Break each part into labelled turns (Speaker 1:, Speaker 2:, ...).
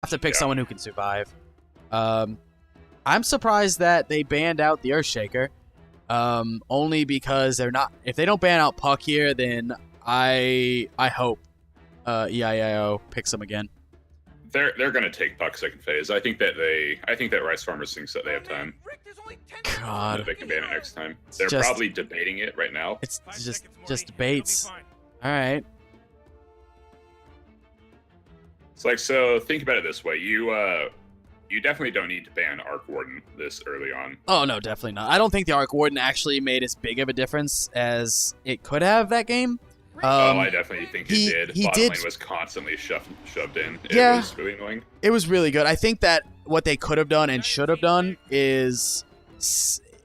Speaker 1: to pick someone who can survive. I'm surprised that they banned out the Earthshaker. Only because they're not. If they don't ban out Puck here, then I hope EIO picks them again.
Speaker 2: They're gonna take Puck second phase. I think that Rice Farmers thinks that they have time.
Speaker 1: God,
Speaker 2: that they can ban it next time. They're probably debating it right now.
Speaker 1: It's just debates. All right.
Speaker 2: It's like, so think about it this way. You definitely don't need to ban Arc Warden this early on.
Speaker 1: Oh no, definitely not. I don't think the Arc Warden actually made as big of a difference as it could have that game.
Speaker 2: I definitely think he did. Bottom lane was constantly shoved in. It was really annoying.
Speaker 1: It was really good. I think that what they could have done and should have done is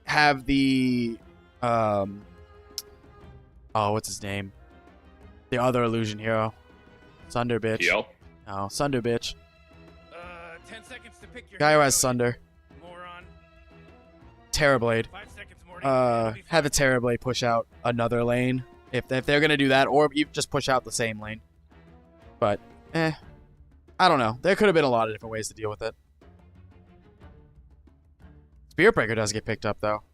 Speaker 1: have the what's his name? The other illusion hero, Sunder bitch.
Speaker 2: TL?
Speaker 1: No, Sunder bitch.
Speaker 3: 10 seconds to pick your
Speaker 1: guy who has Sunder.
Speaker 3: Moron.
Speaker 1: Terrorblade.
Speaker 3: 5 seconds more.
Speaker 1: Have the Terrorblade push out another lane. If they're going to do that, or you just push out the same lane. But, I don't know. There could have been a lot of different ways to deal with it. Spirit Breaker does get picked up, though.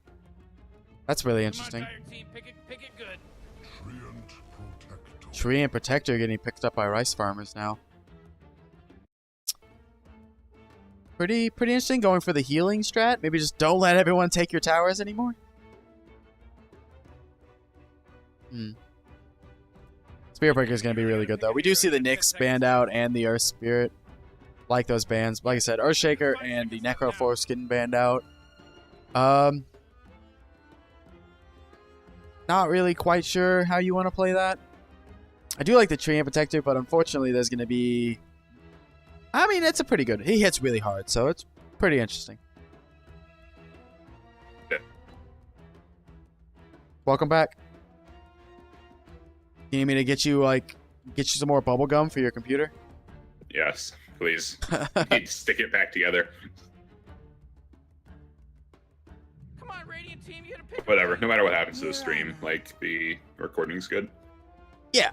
Speaker 1: That's really interesting.
Speaker 3: Pick it good.
Speaker 1: Treant Protector getting picked up by Rice Farmers now. Pretty interesting going for the healing strat. Maybe just don't let everyone take your towers anymore. Spirit Breaker is going to be really good, though. We do see the Nyx banned out and the Earth Spirit. Like those bans. Like I said, Earthshaker and the Necroforce getting banned out. Not really quite sure how you want to play that. I do like the Treant Protector, but unfortunately there's going to be... I mean, it's a pretty good... He hits really hard, so it's pretty interesting.
Speaker 2: Yeah.
Speaker 1: Welcome back. You need me to get you some more bubble gum for your computer?
Speaker 2: Yes, please. Need to stick it back together.
Speaker 3: Come on, Radiant team, you gotta pick.
Speaker 2: Whatever. No matter what happens to the stream, like, the recording's good.
Speaker 1: Yeah.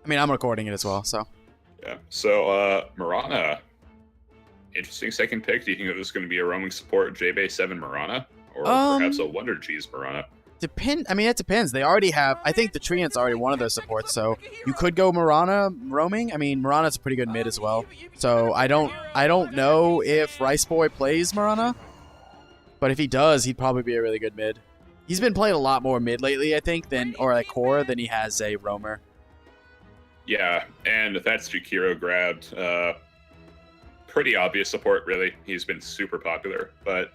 Speaker 1: I mean, I'm recording it as well, so.
Speaker 2: Yeah. So, Mirana. Interesting second pick. Do you think that this is going to be a roaming support J-Bay 7 Mirana? Or perhaps a Wonder Cheese Mirana?
Speaker 1: I mean, it depends. They already have... I think the Treant's already one of their supports, so you could go Mirana roaming. I mean, Mirana's a pretty good mid as well. So I don't know if Rice Boy plays Mirana, but if he does, he'd probably be a really good mid. He's been playing a lot more mid lately, I think, or like core than he has a roamer.
Speaker 2: Yeah, and that's Jakiro grabbed. Pretty obvious support, really. He's been super popular, but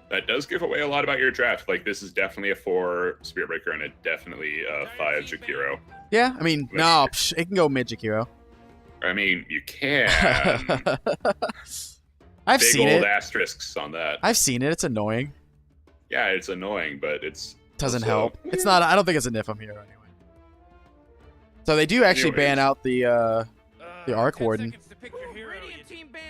Speaker 2: that does give away a lot about your draft. Like, this is definitely a 4 Spirit Breaker and definitely a 5 Jakiro.
Speaker 1: Yeah, I mean, no, it can go mid Jakiro.
Speaker 2: I mean, you can.
Speaker 1: I've seen it.
Speaker 2: Big old asterisks on that.
Speaker 1: I've seen it. It's annoying.
Speaker 2: Yeah, it's annoying, but it's...
Speaker 1: Doesn't help. It's not... I don't think it's a Niflheim hero anyway. So they do actually ban out the Arc Warden.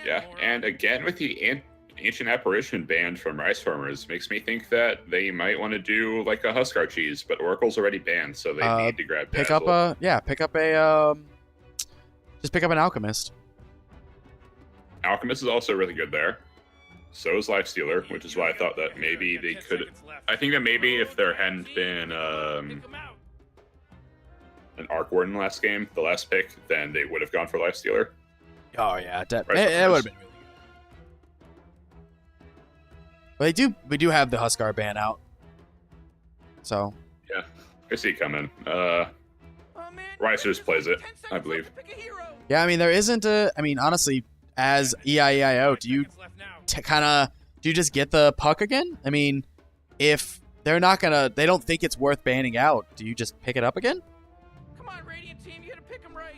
Speaker 2: Yeah, and again with the Ancient Apparition banned from Rice Farmers makes me think that they might want to do like a Huskar cheese, but Oracle's already banned, so they need to grab
Speaker 1: pick
Speaker 2: Dazzle.
Speaker 1: up just pick up an Alchemist.
Speaker 2: Alchemist is also really good there. So is Lifestealer, which is why I thought that maybe they could... I think that maybe if there hadn't been an Arc Warden last game, the last pick, then they would have gone for Lifestealer.
Speaker 1: Oh yeah, it would have been really good. But we do have the Huskar ban out. So
Speaker 2: yeah, I see it coming. Ricers plays it, I believe.
Speaker 1: Yeah, I mean there isn't a. I mean honestly, as EIEIO, do you just get the Puck again? I mean, if they're not gonna, they don't think it's worth banning out, do you just pick it up again?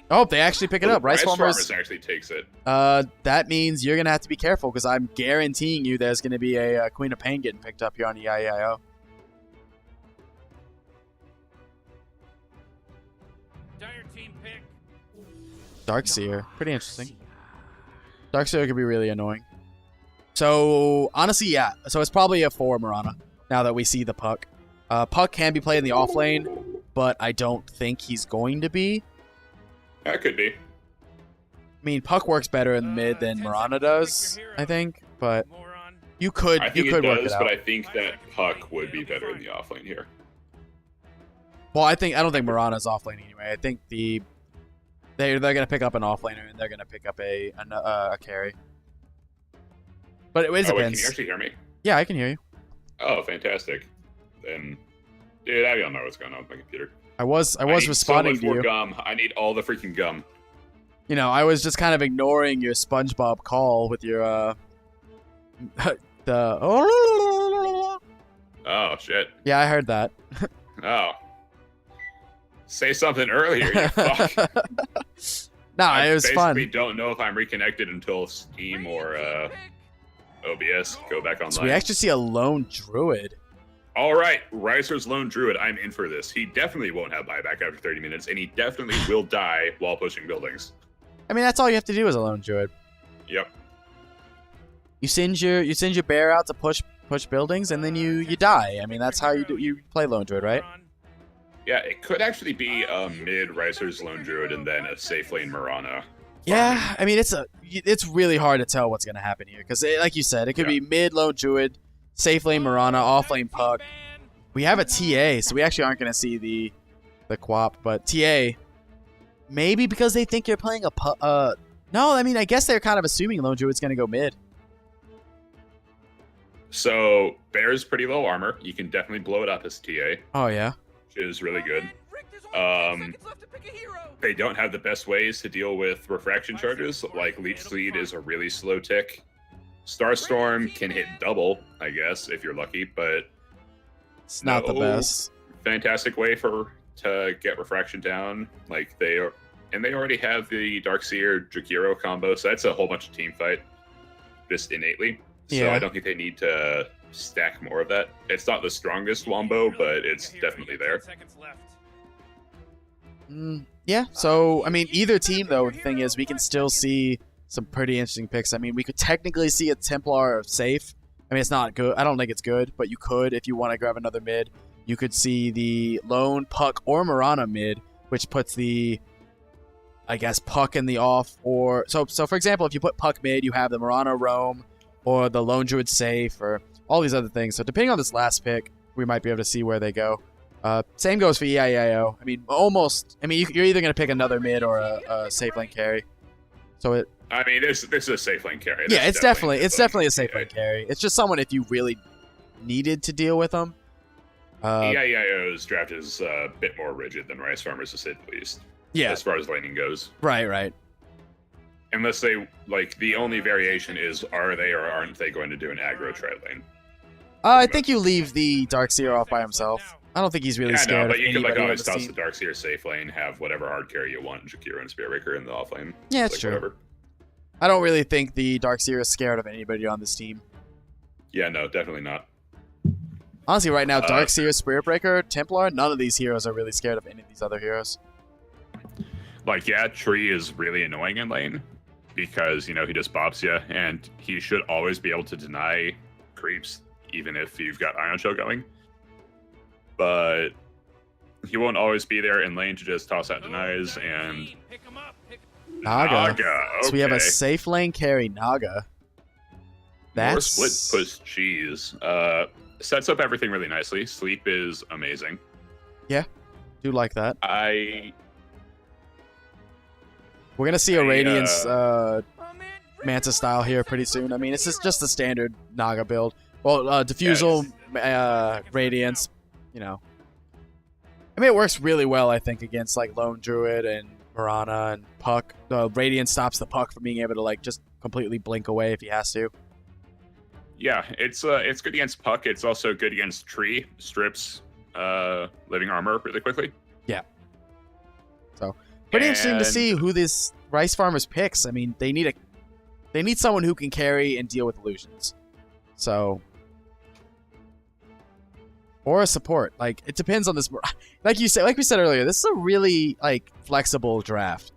Speaker 1: Oh, they actually pick it up. Rice Farmers
Speaker 2: actually takes it.
Speaker 1: That means you're gonna have to be careful because I'm guaranteeing you there's gonna be a Queen of Pain getting picked up here on EIEIO.
Speaker 3: Dire team pick.
Speaker 1: Darkseer, pretty interesting. Darkseer could be really annoying. So honestly, yeah. So it's probably a 4 Mirana now that we see the Puck. Puck can be played in the off lane, but I don't think he's going to be.
Speaker 2: That could be.
Speaker 1: mean, Puck works better in the mid than Marana does, I think, but you could
Speaker 2: I think
Speaker 1: work
Speaker 2: it does,
Speaker 1: it out.
Speaker 2: but I think that Puck would be better in the offlane here.
Speaker 1: Well, I don't think Marana's offlane anyway. I think they're gonna pick up an offlaner and they're gonna pick up a carry. But it depends.
Speaker 2: Wait, can you actually hear me?
Speaker 1: Yeah, I can hear you.
Speaker 2: Oh, fantastic. Then, dude, I don't know what's going on with my computer.
Speaker 1: I was
Speaker 2: need
Speaker 1: responding
Speaker 2: so much
Speaker 1: to
Speaker 2: more
Speaker 1: you.
Speaker 2: gum. I need all the freaking gum.
Speaker 1: You know, I was just kind of ignoring your SpongeBob call with your the
Speaker 2: Oh shit.
Speaker 1: Yeah, I heard that.
Speaker 2: Oh. Say something earlier, you fuck.
Speaker 1: No,
Speaker 2: I
Speaker 1: it was fun.
Speaker 2: basically don't know if I'm reconnected until Steam or OBS go back online.
Speaker 1: So we actually see a lone druid.
Speaker 2: All right, Ricer's Lone Druid. I'm in for this. He definitely won't have buyback after 30 minutes, and he definitely will die while pushing buildings.
Speaker 1: I mean, that's all you have to do as a lone druid.
Speaker 2: Yep.
Speaker 1: You send your bear out to push buildings, and then you die. I mean, that's how you play lone druid, right?
Speaker 2: Yeah, it could actually be a mid Ricer's Lone Druid and then a safe lane Marana.
Speaker 1: Yeah, I mean, it's really hard to tell what's gonna happen here because, like you said, it could be mid lone druid, safe lane Marana, off lane Puck. We have a TA, so we actually aren't gonna see the Quap, but TA maybe because they think you're playing a no, I mean, I guess they're kind of assuming lone druid's gonna go mid.
Speaker 2: So Bear's pretty low armor. You can definitely blow it up as TA.
Speaker 1: Oh yeah.
Speaker 2: Is really good. They don't have the best ways to deal with refraction charges. Like Leech Seed is a really slow tick. Starstorm can hit double, I guess, if you're lucky, but
Speaker 1: it's not the best.
Speaker 2: Fantastic way to get refraction down. Like they already have the Darkseer Jakiro combo, so that's a whole bunch of team fight just innately. So I don't think they need to stack more of that. It's not the strongest wombo, but it's definitely there.
Speaker 1: Yeah, so, I mean, either team, though, the thing is, we can still see some pretty interesting picks. I mean, we could technically see a Templar safe. I mean, it's not good. I don't think it's good, but you could, if you want to grab another mid. You could see the Lone, Puck, or Marana mid, which puts the, I guess, Puck in the off. Or so for example, if you put Puck mid, you have the Marana roam, or the Lone Druid safe, or all these other things. So depending on this last pick, we might be able to see where they go. Same goes for EIEO. I mean, almost. I mean, you're either going to pick another mid or a safe lane carry. So
Speaker 2: I mean, this is a safe lane carry.
Speaker 1: Yeah, it's definitely a safe lane carry. It's just someone if you really needed to deal with them.
Speaker 2: EIEO's draft is a bit more rigid than Rice Farmers, to say the least.
Speaker 1: Yeah.
Speaker 2: As far as laning goes.
Speaker 1: Right.
Speaker 2: Unless they, like, the only variation is, are they or aren't they going to do an aggro tri lane?
Speaker 1: I think you leave the Darkseer off by himself. I don't think he's really scared.
Speaker 2: No, but you could, like, always
Speaker 1: on
Speaker 2: toss the Darkseer safe lane, have whatever hard carry you want, Jakiro and Spearbreaker in the off lane.
Speaker 1: Yeah, it's true.
Speaker 2: Whatever.
Speaker 1: I don't really think the Darkseer is scared of anybody on this team.
Speaker 2: Yeah, no, definitely not.
Speaker 1: Honestly, right now, Darkseer, Spearbreaker, Templar, none of these heroes are really scared of any of these other heroes.
Speaker 2: Like, yeah, Tree is really annoying in lane because, you know, he just bops you, and he should always be able to deny creeps, even if you've got Ion Shell going. But he won't always be there in lane to just toss out denies, and
Speaker 1: Naga.
Speaker 2: Okay.
Speaker 1: So we have a safe lane carry, Naga. That's
Speaker 2: More split push cheese. Sets up everything really nicely. Sleep is amazing.
Speaker 1: Yeah, do like that. We're gonna see a Radiance Manta style here pretty soon. I mean, it's just the standard Naga build. Well, Diffusal, Radiance, you know. I mean, it works really well, I think, against like Lone Druid and Marana and Puck. Radiance stops the Puck from being able to like just completely blink away if he has to.
Speaker 2: Yeah, it's good against Puck. It's also good against Tree. Strips living armor really quickly. Yeah.
Speaker 1: So pretty interesting to see who this Rice Farmers picks. I mean, they need someone who can carry and deal with illusions. So, or a support. Like, it depends on this. Like we said earlier, this is a really like flexible draft.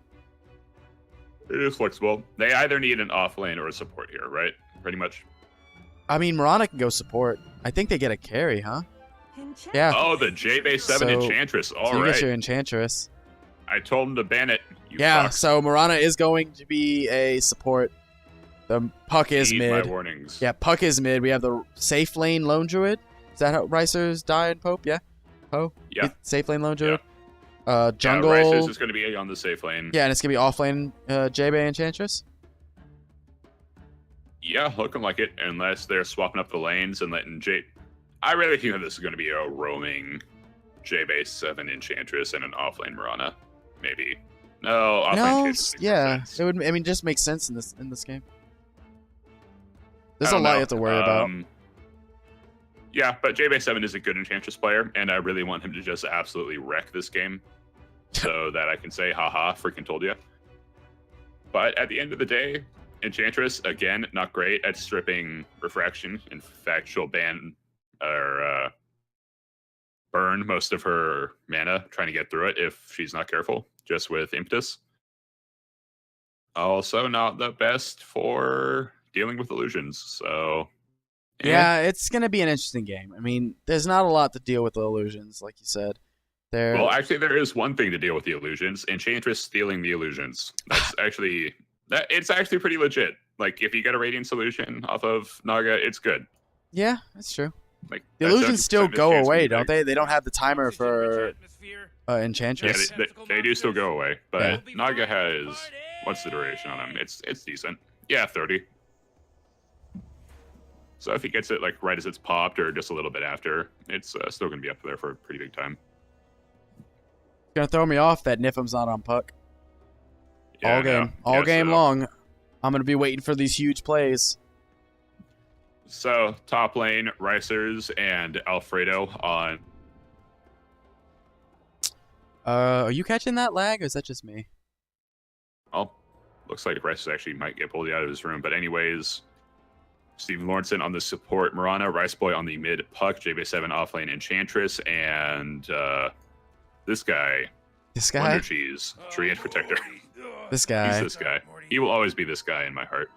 Speaker 2: It is flexible. They either need an off lane or a support here, right? Pretty much.
Speaker 1: I mean, Marana can go support. I think they get a carry, huh? Yeah.
Speaker 2: Oh, the J-Base 7 Enchantress. All right.
Speaker 1: You get your Enchantress.
Speaker 2: I told him to ban it.
Speaker 1: Yeah,
Speaker 2: fucks.
Speaker 1: so Marana is going to be a support. The Puck is
Speaker 2: Heed
Speaker 1: mid.
Speaker 2: my warnings.
Speaker 1: Yeah, Puck is mid. We have the safe lane Lone Druid. Is that how Ricers die in Pope? Yeah? Poe?
Speaker 2: Yeah.
Speaker 1: Safe lane Lone Druid.
Speaker 2: Yeah,
Speaker 1: Jungle.
Speaker 2: Ricers is going to be on the safe lane.
Speaker 1: Yeah, and it's going to be off lane J-Bay Enchantress.
Speaker 2: Yeah, looking like it, unless they're swapping up the lanes and letting J. I really think that this is going to be a roaming J-Base 7 Enchantress and an offlane Marana. Maybe. No, offlane
Speaker 1: No,
Speaker 2: Enchantress makes more
Speaker 1: yeah.
Speaker 2: sense.
Speaker 1: It would. I mean, just makes sense in this game. There's
Speaker 2: I
Speaker 1: a
Speaker 2: don't
Speaker 1: lot
Speaker 2: know.
Speaker 1: you have to worry about.
Speaker 2: Yeah, but J-Base 7 is a good Enchantress player, and I really want him to just absolutely wreck this game so that I can say, haha, freaking told you. But at the end of the day, Enchantress, again, not great at stripping Refraction. In fact, she'll ban or burn most of her mana trying to get through it if she's not careful, just with Impetus. Also, not the best for dealing with illusions, so...
Speaker 1: Yeah, it's going to be an interesting game. I mean, there's not a lot to deal with the illusions, like you said.
Speaker 2: Well, actually, there is one thing to deal with the illusions. Enchantress stealing the illusions. That's actually... It's actually pretty legit. Like, if you get a Radiant solution off of Naga, it's good.
Speaker 1: Yeah, that's true.
Speaker 2: Like
Speaker 1: The
Speaker 2: that
Speaker 1: illusions
Speaker 2: 70%
Speaker 1: still go
Speaker 2: chance
Speaker 1: away,
Speaker 2: to be
Speaker 1: don't
Speaker 2: there.
Speaker 1: they? They don't have the timer for
Speaker 3: Atmosphere.
Speaker 2: Yeah,
Speaker 1: Enchantress.
Speaker 2: they do still go away, but
Speaker 1: Yeah.
Speaker 2: Naga has... What's the duration on him? It's decent. Yeah, 30. So if he gets it like right as it's popped or just a little bit after, it's still going to be up there for a pretty big time.
Speaker 1: It's going to throw me off that Niflheim's not on Puck.
Speaker 2: Yeah,
Speaker 1: all game.
Speaker 2: no.
Speaker 1: All
Speaker 2: Yeah,
Speaker 1: game
Speaker 2: so-
Speaker 1: long. I'm going to be waiting for these huge plays.
Speaker 2: So top lane, Ricers and Alfredo on...
Speaker 1: Are you catching that lag, or is that just me?
Speaker 2: Oh, looks like Ricers actually might get pulled out of his room. But anyways, Steven Lawrenson on the support, Marana, Rice Boy on the mid, Puck, JB7 offlane Enchantress, and this guy,
Speaker 1: This guy?
Speaker 2: Wonder Cheese, Tree Edge Protector.
Speaker 1: This guy.
Speaker 2: He's this guy. He will always be this guy in my heart.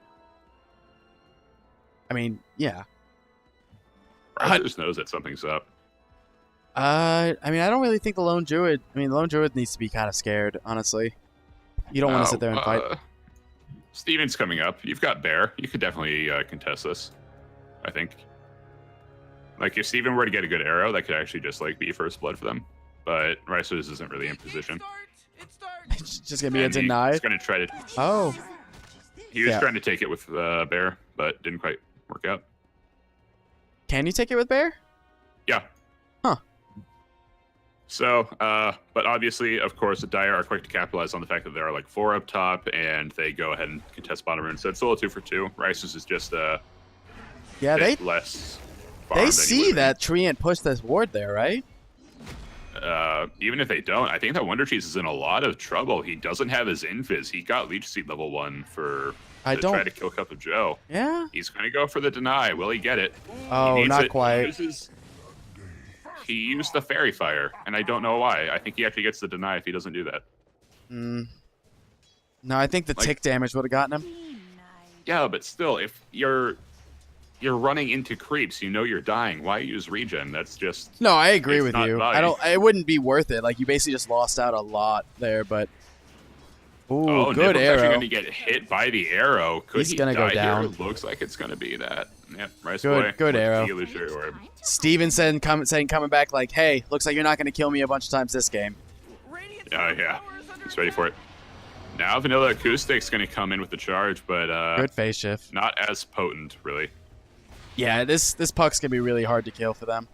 Speaker 1: I mean, yeah.
Speaker 2: Ricers knows that something's up.
Speaker 1: I mean, I don't really think the Lone Druid... I mean, the Lone Druid needs to be kind of scared, honestly. You don't want to sit there and fight.
Speaker 2: Steven's coming up. You've got Bear. You could definitely contest this, I think. Like, if Steven were to get a good arrow, that could actually just, like, be first blood for them. But Ricers isn't really in position.
Speaker 1: It's just going to be a
Speaker 2: And he's
Speaker 1: deny.
Speaker 2: going to try to...
Speaker 1: Oh.
Speaker 2: He was
Speaker 1: Yeah.
Speaker 2: trying to take it with Bear, but didn't quite work out.
Speaker 1: Can you take it with Bear?
Speaker 2: Yeah.
Speaker 1: Huh.
Speaker 2: So, but obviously, of course, the Dire are quick to capitalize on the fact that there are like 4 up top, and they go ahead and contest bottom rune. So it's a little 2 for 2. Ricers is just
Speaker 1: Yeah, they
Speaker 2: less. farm
Speaker 1: they
Speaker 2: than he
Speaker 1: see
Speaker 2: would've
Speaker 1: that Treant pushed this ward there, right?
Speaker 2: been. Even if they don't, I think that Wonder Cheese is in a lot of trouble. He doesn't have his Invis. He got Leech Seed level 1 to try to kill Cup of Joe.
Speaker 1: Yeah?
Speaker 2: He's going to go for the deny. Will he get it?
Speaker 1: Oh,
Speaker 2: He needs
Speaker 1: not
Speaker 2: it.
Speaker 1: quite.
Speaker 2: He used the Fairy Fire, and I don't know why. I think he actually gets the deny if he doesn't do that.
Speaker 1: Mm. No, I think the
Speaker 2: Like-
Speaker 1: tick damage would have gotten him.
Speaker 2: Yeah, but still, if you're running into creeps, you know you're dying. Why use regen? That's just...
Speaker 1: No, I agree
Speaker 2: It's
Speaker 1: with
Speaker 2: not
Speaker 1: you.
Speaker 2: value.
Speaker 1: It wouldn't be worth it. Like, you basically just lost out a lot there, but... Ooh,
Speaker 2: Oh,
Speaker 1: good
Speaker 2: Nipple's actually
Speaker 1: arrow.
Speaker 2: going to get hit by the arrow. Could
Speaker 1: He's
Speaker 2: he
Speaker 1: gonna go
Speaker 2: die
Speaker 1: down.
Speaker 2: Here? It looks like it's going to be that. Yep, Rice
Speaker 1: Good-
Speaker 2: Boy.
Speaker 1: good
Speaker 2: with
Speaker 1: arrow.
Speaker 2: the illusory orb.
Speaker 1: Steven saying coming back like, hey, looks like you're not going to kill me a bunch of times this game.
Speaker 2: Yeah. He's ready for it. Now Vanilla Acoustic's going to come in with the charge, but
Speaker 1: Good phase shift.
Speaker 2: not as potent, really.
Speaker 1: Yeah, this Puck's going to be really hard to kill for them.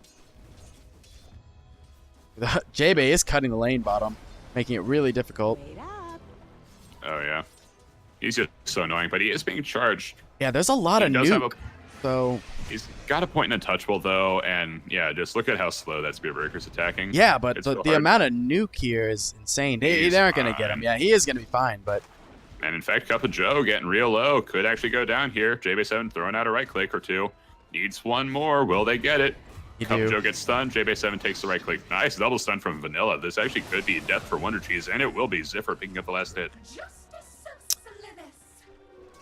Speaker 1: J-Bay is cutting the lane bottom, making it really difficult.
Speaker 2: Oh, yeah. He's just so annoying, but he is being charged.
Speaker 1: Yeah, there's a lot of
Speaker 2: He does have
Speaker 1: nuke, so...
Speaker 2: He's got a point in untouchable, though, and yeah, just look at how slow that Spear Breaker's attacking.
Speaker 1: Yeah, but
Speaker 2: It's
Speaker 1: the
Speaker 2: so hard.
Speaker 1: amount of nuke here is insane. They
Speaker 2: He's
Speaker 1: aren't going to get him.
Speaker 2: fine.
Speaker 1: Yeah, he is going to be fine, but...
Speaker 2: And in fact, Cup of Joe getting real low could actually go down here. JB7 throwing out a right click or 2. Needs 1 more. Will they get it?
Speaker 1: You
Speaker 2: Cup of
Speaker 1: do.
Speaker 2: Joe gets stunned. JB7 takes the right click. Nice double stun from Vanilla. This actually could be death for Wonder Cheese, and it will be Ziffer picking up the last hit.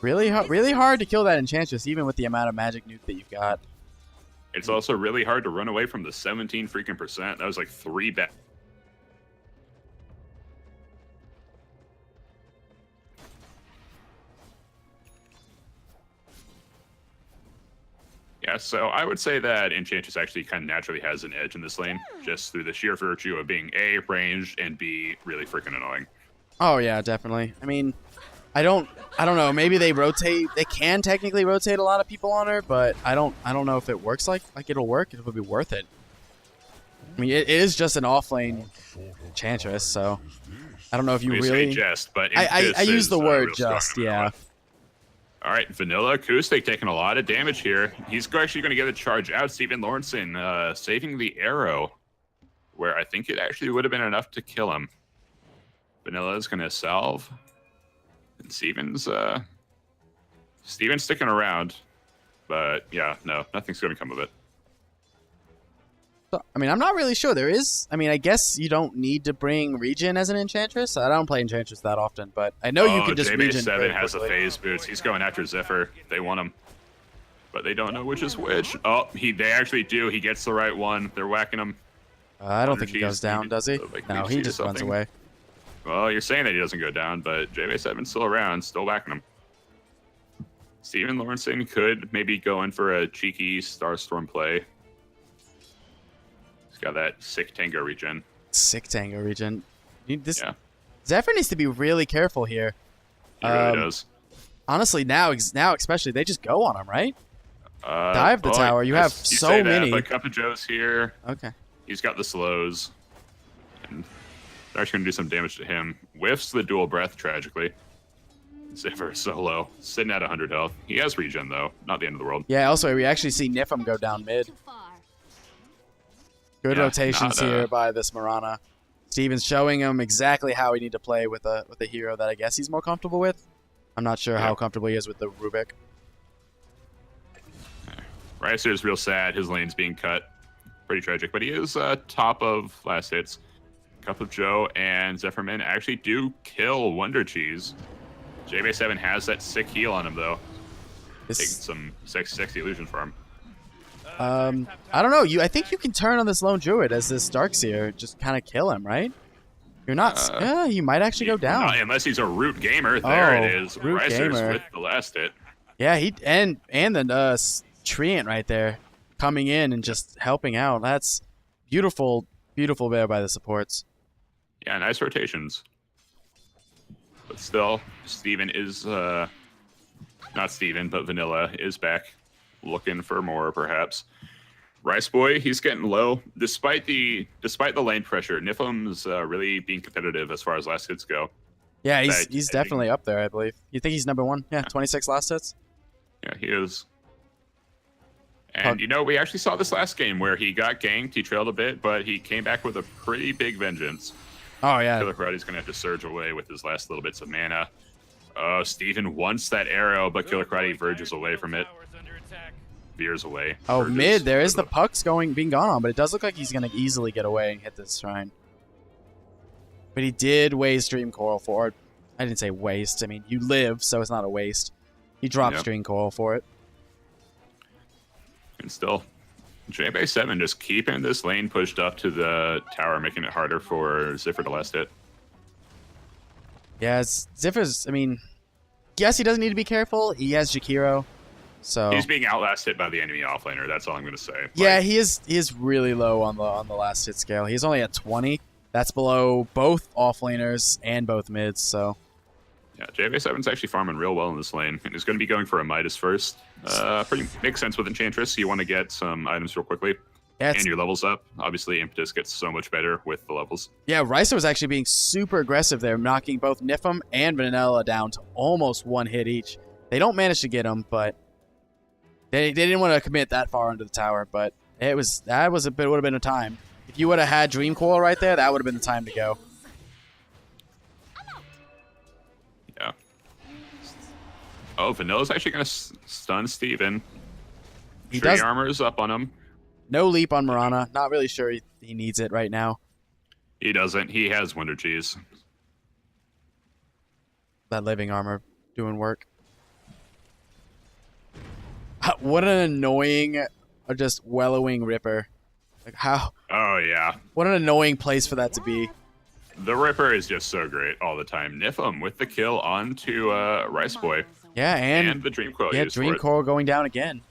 Speaker 1: Really hard to kill that Enchantress, even with the amount of magic nuke that you've got.
Speaker 2: It's also really hard to run away from the 17 freaking %. That was like 3 bet. Yeah, so I would say that Enchantress actually kind of naturally has an edge in this lane, just through the sheer virtue of being A, ranged, and B, really freaking annoying.
Speaker 1: Oh yeah, definitely. I mean, I don't know. Maybe they rotate. They can technically rotate a lot of people on her, but I don't know if it works like it'll work. It would be worth it. I mean, it is just an off lane Enchantress, so I don't know if you really.
Speaker 2: Say just, but
Speaker 1: I use the word
Speaker 2: real strong
Speaker 1: just.
Speaker 2: no matter
Speaker 1: Yeah.
Speaker 2: what. All right, Vanilla Acoustic taking a lot of damage here. He's actually going to get a charge out. Steven Lawrenson saving the arrow, where I think it actually would have been enough to kill him. Vanilla's going to salve. And Steven's sticking around. But yeah, no, nothing's going to come of it.
Speaker 1: So, I mean, I'm not really sure. There is. I mean, I guess you don't need to bring Regen as an Enchantress. I don't play Enchantress that often, but I know you can just Regen.
Speaker 2: JB7 has a phase boots. He's going after Zephyr. They want him, but they don't know which is which. Oh, they actually do. He gets the right one. They're whacking him.
Speaker 1: I don't think he goes down, does he?
Speaker 2: Like
Speaker 1: No, he just runs away.
Speaker 2: Well, you're saying that he doesn't go down, but JB7's still around, still whacking him. Steven Lawrenson could maybe go in for a cheeky Starstorm play. He's got that sick Tango regen.
Speaker 1: Sick Tango regen. This
Speaker 2: Yeah.
Speaker 1: Zephyr needs to be really careful here.
Speaker 2: He really does.
Speaker 1: Honestly, now especially, they just go on him, right? Dive the
Speaker 2: well,
Speaker 1: tower. You have
Speaker 2: you
Speaker 1: so
Speaker 2: say that,
Speaker 1: many.
Speaker 2: but Cup of Joe's here.
Speaker 1: Okay.
Speaker 2: He's got the slows. And they're actually going to do some damage to him. Whiffs the dual breath, tragically. Zephyr so low. Sitting at 100 health. He has regen, though. Not the end of the world.
Speaker 1: Yeah, also, we actually see Nifum go down mid. Good
Speaker 2: Yeah,
Speaker 1: rotations
Speaker 2: not,
Speaker 1: here by this Mirana. Steven's showing him exactly how he need to play with a hero that I guess he's more comfortable with. I'm not sure how comfortable he is with the Rubik.
Speaker 2: Ricer is real sad. His lane's being cut. Pretty tragic. But he is top of last hits. Cup of Joe and Zephyrman actually do kill Wonder Cheese. JB7 has that sick heal on him, though. Taking some sexy illusion for him.
Speaker 1: I don't know. I think you can turn on this lone druid as this Darkseer, just kind of kill him, right? You're not. You might actually go down.
Speaker 2: Unless he's a root gamer. There it is.
Speaker 1: Root
Speaker 2: Ricer's
Speaker 1: gamer.
Speaker 2: with the last hit.
Speaker 1: Yeah, and the Treant right there coming in and just helping out. That's beautiful, beautiful there by the supports.
Speaker 2: Yeah, nice rotations. But still, Steven is not Steven, but Vanilla is back, looking for more perhaps. Rice Boy, he's getting low despite the lane pressure. Nifum's really being competitive as far as last hits go.
Speaker 1: Yeah, he's definitely up there, I believe. You think he's number one? Yeah, 26 last hits.
Speaker 2: Yeah, he is. And we actually saw this last game where he got ganked, he trailed a bit, but he came back with a pretty big vengeance.
Speaker 1: Oh yeah.
Speaker 2: Killer Karate's gonna have to surge away with his last little bits of mana. Oh, Steven wants that arrow, but Killer Karate verges away from it. Veers away.
Speaker 1: Oh,
Speaker 2: verges.
Speaker 1: mid. There is the pucks being gone on, but it does look like he's going to easily get away and hit this shrine. But he did waste Dream Coral for it. I didn't say waste. I mean, you live, so it's not a waste. He drops Dream Coral for it.
Speaker 2: And still, JB7 just keeping this lane pushed up to the tower, making it harder for Zephyr to last hit.
Speaker 1: Yeah, Zephyr's, I mean, yes, he doesn't need to be careful. He has Jakiro. So
Speaker 2: he's being outlasted by the enemy offlaner. That's all I'm going to say.
Speaker 1: Yeah, he is really low on the last hit scale. He's only at 20. That's below both offlaners and both mids. So
Speaker 2: yeah, JB7's actually farming real well in this lane, and he's going to be going for a Midas first. Pretty makes sense with Enchantress. You want to get some items real quickly, and your levels up. Obviously, Impetus gets so much better with the levels.
Speaker 1: Yeah, Ricer was actually being super aggressive there, knocking both Nifum and Vanilla down to almost one hit each. They don't manage to get him, but they didn't want to commit that far into the tower. But would have been a time. If you would have had Dream Coil right there, that would have been the time to go.
Speaker 2: Yeah. Oh, Vanilla's actually going to stun Steven. Tree armor is up on him.
Speaker 1: No leap on Mirana. Not really sure he needs it right now.
Speaker 2: He doesn't. He has Wonder Cheese.
Speaker 1: That living armor doing work. What an annoying, just wellowing Ripper. Like how?
Speaker 2: Oh yeah.
Speaker 1: What an annoying place for that to be.
Speaker 2: The Ripper is just so great all the time. Nifum with the kill onto Rice Boy.
Speaker 1: Yeah, and
Speaker 2: the Dream Coil.
Speaker 1: Yeah, Dream Coil going down again.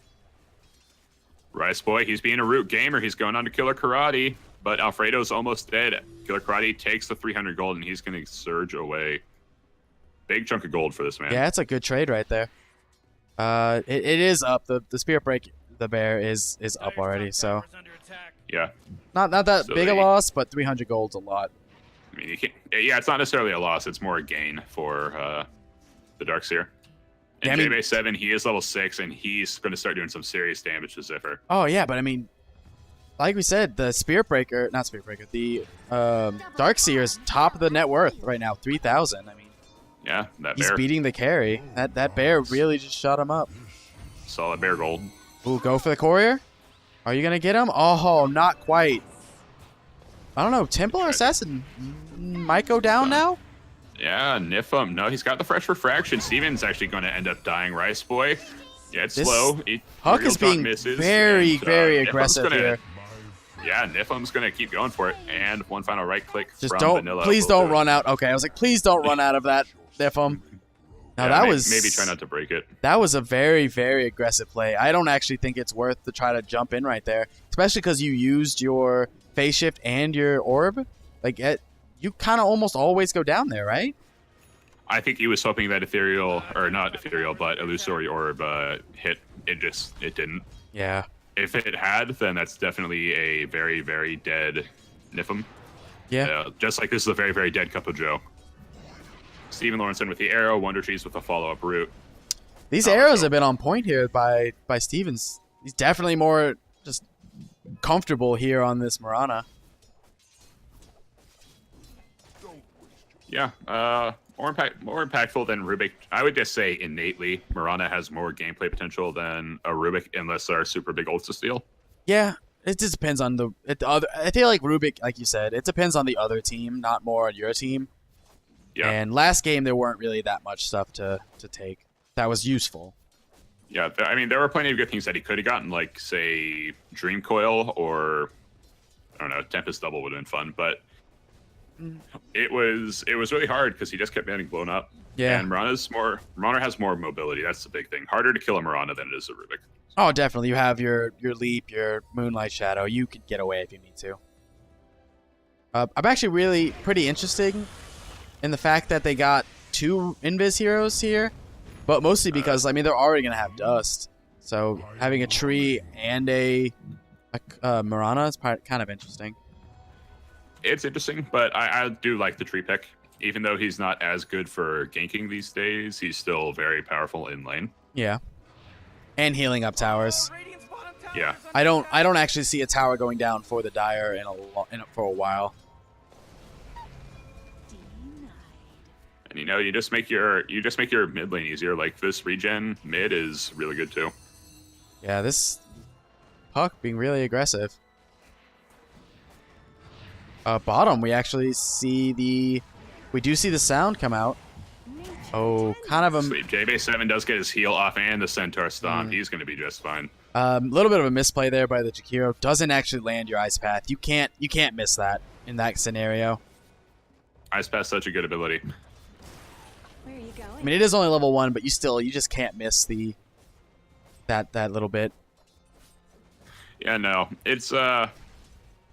Speaker 2: Rice Boy, he's being a root gamer. He's going on to Killer Karate, but Alfredo's almost dead. Killer Karate takes the 300 gold, and he's going to surge away. Big chunk of gold for this man.
Speaker 1: Yeah, it's a good trade right there. It is up. The Spirit Break, the bear is up already. So
Speaker 2: yeah,
Speaker 1: not that big a loss, but 300 gold's a lot.
Speaker 2: I mean, you can't. Yeah, it's not necessarily a loss. It's more a gain for the Darkseer. And
Speaker 1: Yeah, I mean-
Speaker 2: JB7, he is level 6, and he's going to start doing some serious damage to Ziffer.
Speaker 1: Oh yeah, but I mean, like we said, the Spirit Breaker, not Spirit Breaker, the Darkseer is top of the net worth right now, 3,000. I mean,
Speaker 2: Yeah, that
Speaker 1: he's
Speaker 2: bear.
Speaker 1: beating the carry. That bear really just shut him up.
Speaker 2: Solid bear gold.
Speaker 1: Ooh, go for the courier. Are you gonna get him? Oh, not quite. I don't know. Temple or Assassin might go down now.
Speaker 2: Yeah, Nifum. No, he's got the fresh refraction. Steven's actually going to end up dying. Rice Boy. Yeah, it's
Speaker 1: This-
Speaker 2: slow.
Speaker 1: Huck
Speaker 2: Real
Speaker 1: is
Speaker 2: talk
Speaker 1: being
Speaker 2: misses,
Speaker 1: very,
Speaker 2: and,
Speaker 1: very
Speaker 2: Nifum's
Speaker 1: aggressive
Speaker 2: gonna,
Speaker 1: here.
Speaker 2: Yeah, Nifum's going to keep going for it. And one final right click
Speaker 1: Just
Speaker 2: from
Speaker 1: don't,
Speaker 2: Vanilla.
Speaker 1: please
Speaker 2: will
Speaker 1: don't
Speaker 2: do it.
Speaker 1: run out. Okay, I was like, please don't run out of that, Nifum. Now
Speaker 2: Yeah,
Speaker 1: that
Speaker 2: maybe,
Speaker 1: was
Speaker 2: maybe try not to break it.
Speaker 1: That was a very, very aggressive play. I don't actually think it's worth to try to jump in right there, especially because you used your phase shift and your orb. Like, you kind of almost always go down there, right?
Speaker 2: I think he was hoping that ethereal, or not ethereal, but illusory orb hit. It didn't.
Speaker 1: Yeah.
Speaker 2: If it had, then that's definitely a very, very dead Nifum.
Speaker 1: Yeah.
Speaker 2: Just like this is a very, very dead Cup of Joe. Steven Lawrenson with the arrow, Wonder Trees with a follow-up route.
Speaker 1: These arrows have been on point here by Stevens. He's definitely more just comfortable here on this Marana.
Speaker 2: Yeah, more impactful than Rubik. I would just say innately, Marana has more gameplay potential than a Rubik, unless they're super big ults to steal.
Speaker 1: Yeah, it just depends on the other. I feel like Rubik, like you said, it depends on the other team, not more on your team.
Speaker 2: Yeah,
Speaker 1: And last game, there weren't really that much stuff to take that was useful.
Speaker 2: yeah. I mean, there were plenty of good things that he could have gotten, like say Dream Coil or I don't know, Tempest Double would have been fun, but it was really hard because he just kept getting blown up.
Speaker 1: Yeah.
Speaker 2: And Marana has more mobility. That's the big thing. Harder to kill a Marana than it is a Rubik.
Speaker 1: Oh, definitely. You have your leap, your Moonlight Shadow. You could get away if you need to. I'm actually really pretty interested in the fact that they got 2 Invis heroes here, but mostly because, I mean, they're already going to have Dust. So having a tree and a Marana is kind of interesting.
Speaker 2: It's interesting, but I do like the tree pick. Even though he's not as good for ganking these days, he's still very powerful in lane.
Speaker 1: Yeah. And healing up towers.
Speaker 2: Yeah.
Speaker 1: I don't actually see a tower going down for the Dire for a while.
Speaker 2: And you just make your mid lane easier. Like this regen mid is really good too.
Speaker 1: Yeah, this Puck being really aggressive. Bottom, we actually see the sound come out. Oh, kind of a
Speaker 2: Sweet. JB7 does get his heal off and the Centaur stomp. He's going to be just fine.
Speaker 1: little bit of a misplay there by the Jakiro. Doesn't actually land your Ice Path. You can't miss that in that scenario.
Speaker 2: Ice Path's such a good ability.
Speaker 4: Where are you going?
Speaker 1: I mean, it is only level 1, but you just can't miss that little bit.
Speaker 2: Yeah, no, it's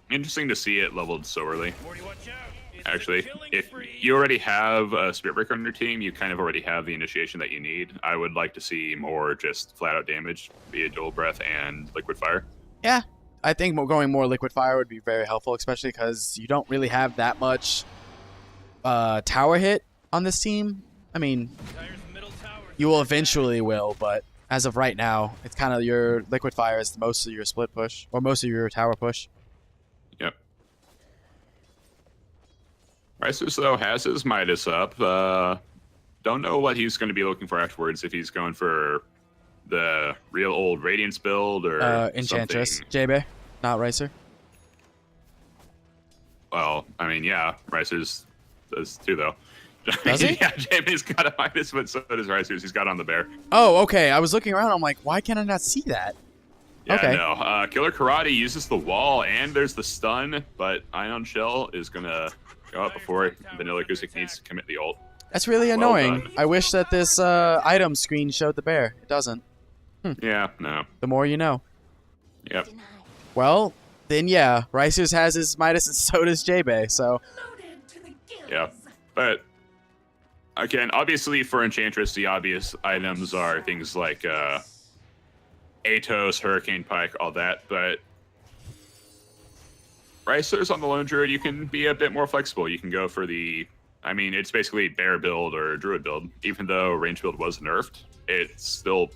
Speaker 2: interesting to see it leveled so early.
Speaker 3: Morty, watch out. It's
Speaker 2: Actually,
Speaker 3: the killing
Speaker 2: if
Speaker 3: spree.
Speaker 2: you already have a Spirit Breaker on your team, you kind of already have the initiation that you need. I would like to see more just flat out damage via Dual Breath and Liquid Fire.
Speaker 1: Yeah, I think going more Liquid Fire would be very helpful, especially because you don't really have that much tower hit on this team. I mean,
Speaker 3: Tire's middle tower.
Speaker 1: you will eventually but as of right now, it's kind of your Liquid Fire is most of your split push, or most of your tower push.
Speaker 2: Yep. Risus, though, has his Midas up. Don't know what he's going to be looking for afterwards, if he's going for the real old Radiance build or
Speaker 1: Enchantress,
Speaker 2: something.
Speaker 1: JB, not Ricer.
Speaker 2: Well, I mean, yeah, Risus does too, though.
Speaker 1: Does he?
Speaker 2: Yeah, JB's got a Midas, but so does Risus. He's got on the bear.
Speaker 1: Oh, okay. I was looking around. I'm like, why can I not see that?
Speaker 2: Yeah,
Speaker 1: Okay.
Speaker 2: no. Killer Karate uses the wall, and there's the stun, but Ion Shell is going to go up before Vanilla Gusick needs to commit the ult.
Speaker 1: That's really
Speaker 2: Well
Speaker 1: annoying.
Speaker 2: done.
Speaker 1: I wish that this item screen showed the bear. It doesn't.
Speaker 2: Yeah, no.
Speaker 1: The more you know.
Speaker 2: Yep.
Speaker 1: Well, then yeah, Ricers has his Midas and so does J-Bay, so...
Speaker 2: Yeah. But, again, obviously for Enchantress, the obvious items are things like Atos, Hurricane Pike, all that, but Ricers on the Lone Druid, you can be a bit more flexible. You can go for the... I mean, it's basically bear build or druid build. Even though range build was nerfed, it's still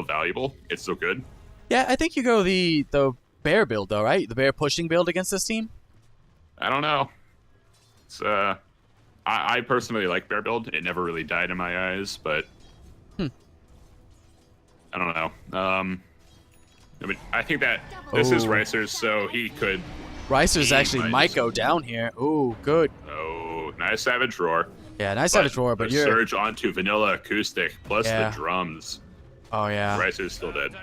Speaker 2: valuable. It's still good.
Speaker 1: Yeah, I think you go the bear build though, right? The bear pushing build against this team.
Speaker 2: I don't know. It's I personally like bear build. It never really died in my eyes, but I don't know. I mean, I think that this is Ricers, so he could.
Speaker 1: Ricers actually might go down here. Ooh, good.
Speaker 2: Oh, nice Savage Roar.
Speaker 1: Yeah, nice Savage Roar, but
Speaker 2: the
Speaker 1: you're...
Speaker 2: surge onto Vanilla Acoustic, plus
Speaker 1: Yeah.
Speaker 2: the drums.
Speaker 1: Oh, yeah.
Speaker 2: Ricers still dead.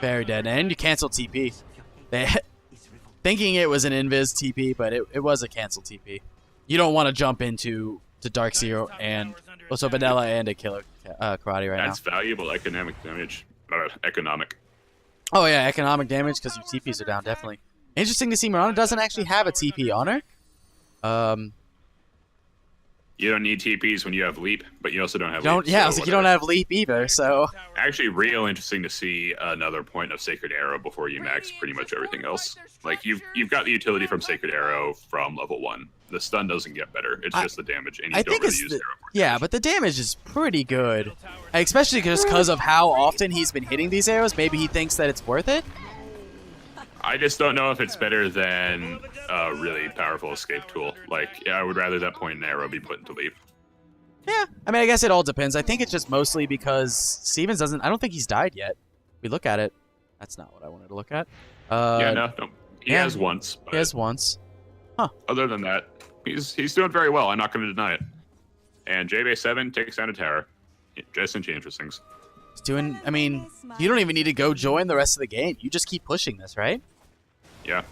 Speaker 1: Very dead. And you canceled TP. They thinking it was an invis TP, but it was a cancel TP. You don't want to jump into Darkseer and also Vanilla and a killer karate right
Speaker 2: That's valuable economic damage. Economic.
Speaker 1: now. Oh, yeah, economic damage because your TPs are down, definitely. Interesting to see Mirana doesn't actually have a TP on her.
Speaker 2: You don't need TPs when you have Leap, but you also don't have Leap.
Speaker 1: Yeah, I
Speaker 2: so
Speaker 1: was like, you don't have Leap either, so...
Speaker 2: Actually, real interesting to see another point of Sacred Arrow before you max pretty much everything else. Like, you've got the utility from Sacred Arrow from level 1. The stun doesn't get better. It's just the damage, and you don't really use Arrow for
Speaker 1: Yeah,
Speaker 2: damage.
Speaker 1: but the damage is pretty good. Especially just because of how often he's been hitting these arrows. Maybe he thinks that it's worth it.
Speaker 2: I just don't know if it's better than a really powerful escape tool. Like, yeah, I would rather that point in Arrow be put into Leap.
Speaker 1: Yeah, I mean, I guess it all depends. I think it's just mostly because Stevens doesn't... I don't think he's died yet. We look at it. That's not what I wanted to look at.
Speaker 2: Yeah, no. He
Speaker 1: yeah.
Speaker 2: has once.
Speaker 1: He has once.
Speaker 2: Other than that, he's doing very well. I'm not going to deny it. And J-Bay 7 takes down a tower. Just Enchantress things.
Speaker 1: He's doing... I mean, you don't even need to go join the rest of the game. You just keep pushing this, right?
Speaker 2: Yeah.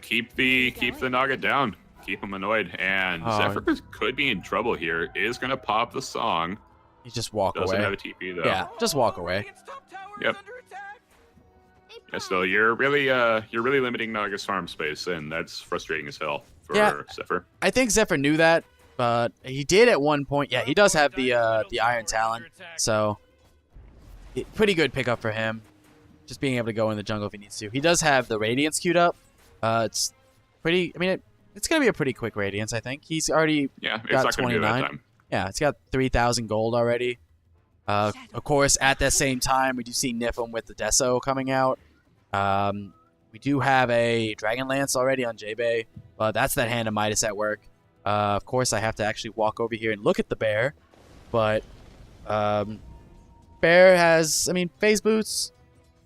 Speaker 2: Keep the Naga down. Keep him annoyed. And Zephyr could be in trouble here. Is going to pop the song.
Speaker 1: You just walk
Speaker 2: Doesn't
Speaker 1: away.
Speaker 2: have a TP, though.
Speaker 1: Yeah, just walk away.
Speaker 2: Yep. Yeah, so you're really limiting Naga's farm space, and that's frustrating as hell for Zephyr.
Speaker 1: I think Zephyr knew that, but he did at one point. Yeah, he does have the Iron Talon, so pretty good pickup for him. Just being able to go in the jungle if he needs to. He does have the Radiance queued up. It's pretty... I mean, it's going to be a pretty quick Radiance, I think. He's already got 29. Yeah, it's got 3,000 gold already. Of course, at the same time, we do see Niflheim with the Deso coming out. We do have a Dragon Lance already on J-Bay, but that's that Hand of Midas at work. Of course, I have to actually walk over here and look at the bear, but bear has, I mean, Phase Boots,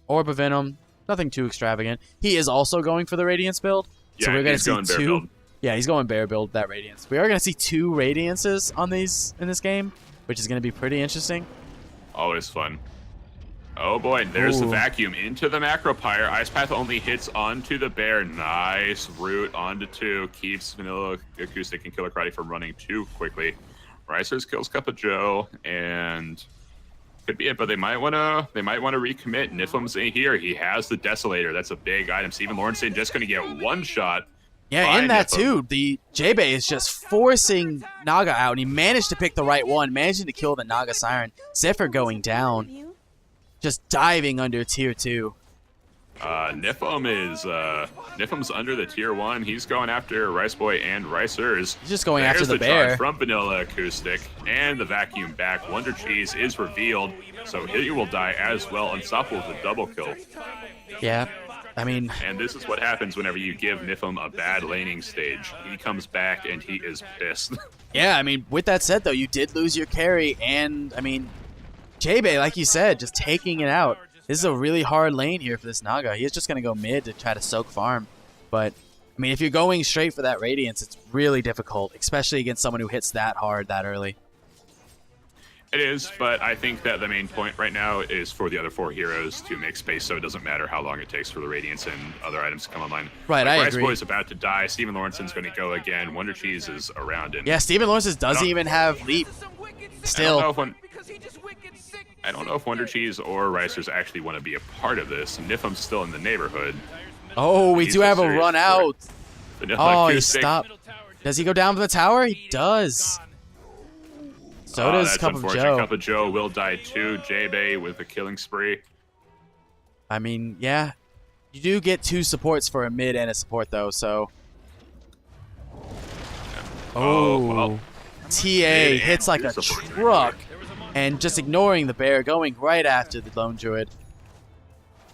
Speaker 1: Orb of Venom, nothing too extravagant. He is also going for the Radiance build, so we're going to see two. Yeah, he's going bear build that Radiance. We are going to see 2 Radiances on these in this game, which is going to be pretty interesting.
Speaker 2: Always fun. Oh boy, there's the vacuum into the Macropyre. Ice Path only hits onto the bear. Nice root onto 2. Keeps Vanilla Acoustic and Killer Karate from running too quickly. Ricers kills Cup of Joe, and could be it, but they might want to recommit. Niflheim's in here. He has the Desolator. That's a big item. Steven Lawrenson just going to get one shot.
Speaker 1: Yeah, in that too, the J-Bay is just forcing Naga out, and he managed to pick the right one, managing to kill the Naga Siren. Zephyr going down, just diving under tier 2.
Speaker 2: Niflheim's under the tier 1. He's going after Rice Boy and Ricers.
Speaker 1: He's just going
Speaker 2: There's
Speaker 1: after the
Speaker 2: charge
Speaker 1: bear.
Speaker 2: From Vanilla Acoustic, and the vacuum back. Wonder Cheese is revealed, so he will die as well. Unstoppable with a double kill.
Speaker 1: Yeah. I mean...
Speaker 2: And this is what happens whenever you give Niflheim a bad laning stage. He comes back, and he is pissed.
Speaker 1: Yeah, I mean, with that said, though, you did lose your carry, and, I mean, J-Bay, like you said, just taking it out. This is a really hard lane here for this Naga. He's just going to go mid to try to soak farm. But, I mean, if you're going straight for that Radiance, it's really difficult, especially against someone who hits that hard that early.
Speaker 2: It is, but I think that the main point right now is for the other 4 heroes to make space so it doesn't matter how long it takes for the Radiance and other items to come online.
Speaker 1: Right, I agree.
Speaker 2: Rice Boy's about to die. Steven Lawrenson's going to go again. Wonder Cheese is around him.
Speaker 1: Yeah, Steven Lawrence doesn't even have leap. Still.
Speaker 2: I don't know if Wonder Cheese or Ricers actually want to be a part of this. Nifum's still in the neighborhood.
Speaker 1: Oh, we
Speaker 2: He's
Speaker 1: do
Speaker 2: a
Speaker 1: have a
Speaker 2: serious
Speaker 1: run
Speaker 2: threat.
Speaker 1: out.
Speaker 2: Vanilla
Speaker 1: Oh, he
Speaker 2: Acoustic.
Speaker 1: stopped. Does he go down from the tower? He does. So does
Speaker 2: That's
Speaker 1: Cup of
Speaker 2: unfortunate.
Speaker 1: Joe.
Speaker 2: Cup of Joe will die too. J-Bay with a killing spree.
Speaker 1: I mean, yeah. You do get 2 supports for a mid and a support, though, so... Oh,
Speaker 2: well.
Speaker 1: TA
Speaker 2: Mid
Speaker 1: hits
Speaker 2: and
Speaker 1: like a
Speaker 2: 2 supports right
Speaker 1: truck. And just ignoring the bear, going right after the Lone Druid.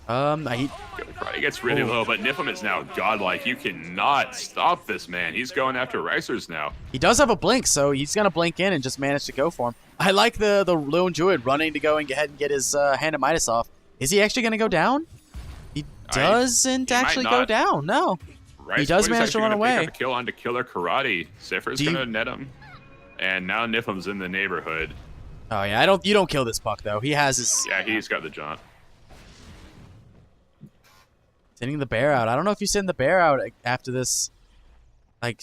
Speaker 2: Karate gets really low, but Nifum is now godlike. You cannot stop this man. He's going after Ricers now.
Speaker 1: He does have a blink, so he's going to blink in and just manage to go for him. I like the Lone Druid running to go and ahead and get his Hand of Midas off. Is he actually going to go down? He doesn't
Speaker 2: he might
Speaker 1: actually go
Speaker 2: not.
Speaker 1: down, no.
Speaker 2: Rice
Speaker 1: He does
Speaker 2: Boy's
Speaker 1: manage to
Speaker 2: actually
Speaker 1: run
Speaker 2: gonna
Speaker 1: away.
Speaker 2: Pick up a kill onto Killer Karate. Zephyr's
Speaker 1: Do you-
Speaker 2: going to net him. And now Nifum's in the neighborhood.
Speaker 1: Oh, yeah, you don't kill this puck, though. He has his...
Speaker 2: Yeah, he's got the jaunt.
Speaker 1: Sending the bear out. I don't know if you send the bear out after this. Like,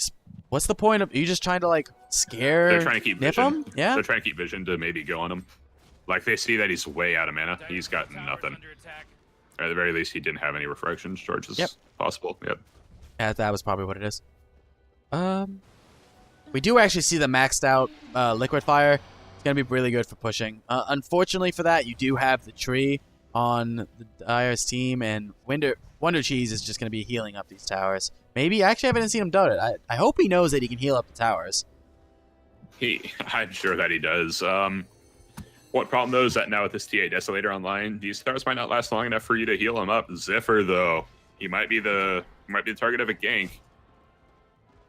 Speaker 1: what's the point of... Are you just trying to, like, scare
Speaker 2: They're trying to keep
Speaker 1: Nifum?
Speaker 2: vision.
Speaker 1: Yeah?
Speaker 2: They're trying to keep vision to maybe go on him. Like, they see that he's way out of mana. He's got nothing. Or at the very least, he didn't have any refraction charges possible. Yep.
Speaker 1: Yeah, that was probably what it is. We do actually see the maxed out liquid fire. It's gonna be really good for pushing. Unfortunately for that, you do have the tree on the IR's team, and Wonder Cheese is just gonna be healing up these towers. Maybe actually I haven't seen him do it. I hope he knows that he can heal up the towers.
Speaker 2: I'm sure that he does. What problem though is that now with this TA Desolator online, these towers might not last long enough for you to heal him up. Zephyr though, he might be the target of a gank.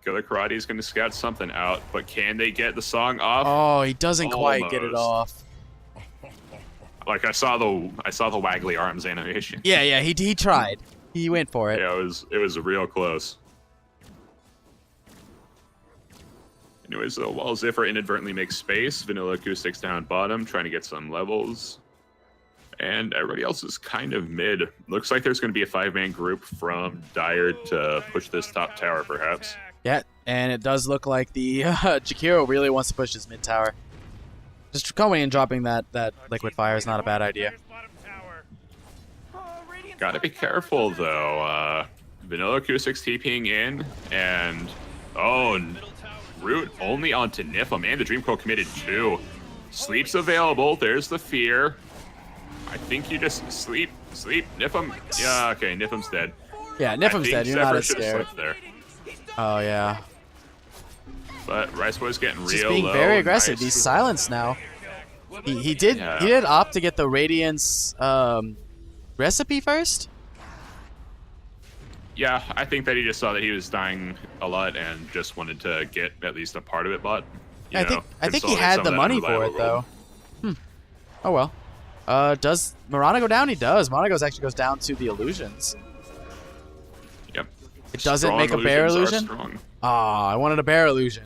Speaker 2: Killer Karate is going to scout something out, but can they get the song off?
Speaker 1: Oh, he doesn't quite get it
Speaker 2: Almost.
Speaker 1: off.
Speaker 2: Like I saw the waggly arms animation.
Speaker 1: Yeah, he tried. He went for it.
Speaker 2: Yeah, it was real close. Anyways, so while Zephyr inadvertently makes space, Vanilla Acoustic's down bottom, trying to get some levels. And everybody else is kind of mid. Looks like there's going to be a 5-man group from Dire to push this top tower, perhaps.
Speaker 1: Yeah, and it does look like the Jakiro really wants to push his mid tower. Just going and dropping that liquid fire is not a bad idea.
Speaker 2: Gotta be careful, though. Vanilla Acoustic's TPing in, and... Oh, Root only onto Nifum, and the Dream Coil committed too. Sleep's available. There's the fear. I think you just sleep. Nifum. Yeah, okay, Nifum's dead.
Speaker 1: Yeah, Nifum's dead. You're
Speaker 2: Zephyr
Speaker 1: not as
Speaker 2: should've
Speaker 1: scared.
Speaker 2: slipped there.
Speaker 1: Oh, yeah.
Speaker 2: But Rice Boy's getting
Speaker 1: Just
Speaker 2: real
Speaker 1: being
Speaker 2: low.
Speaker 1: very aggressive.
Speaker 2: Nice.
Speaker 1: He's silenced now. He did opt to get the Radiance recipe first.
Speaker 2: Yeah, I think that he just saw that he was dying a lot and just wanted to get at least a part of it bought.
Speaker 1: I think he had the money for it though. Oh well. Does Marana go down? He does. Marana actually goes down to the illusions.
Speaker 2: Yep.
Speaker 1: It doesn't
Speaker 2: Strong
Speaker 1: make a bear
Speaker 2: illusions are
Speaker 1: illusion?
Speaker 2: strong.
Speaker 1: Ah, I wanted a bear illusion.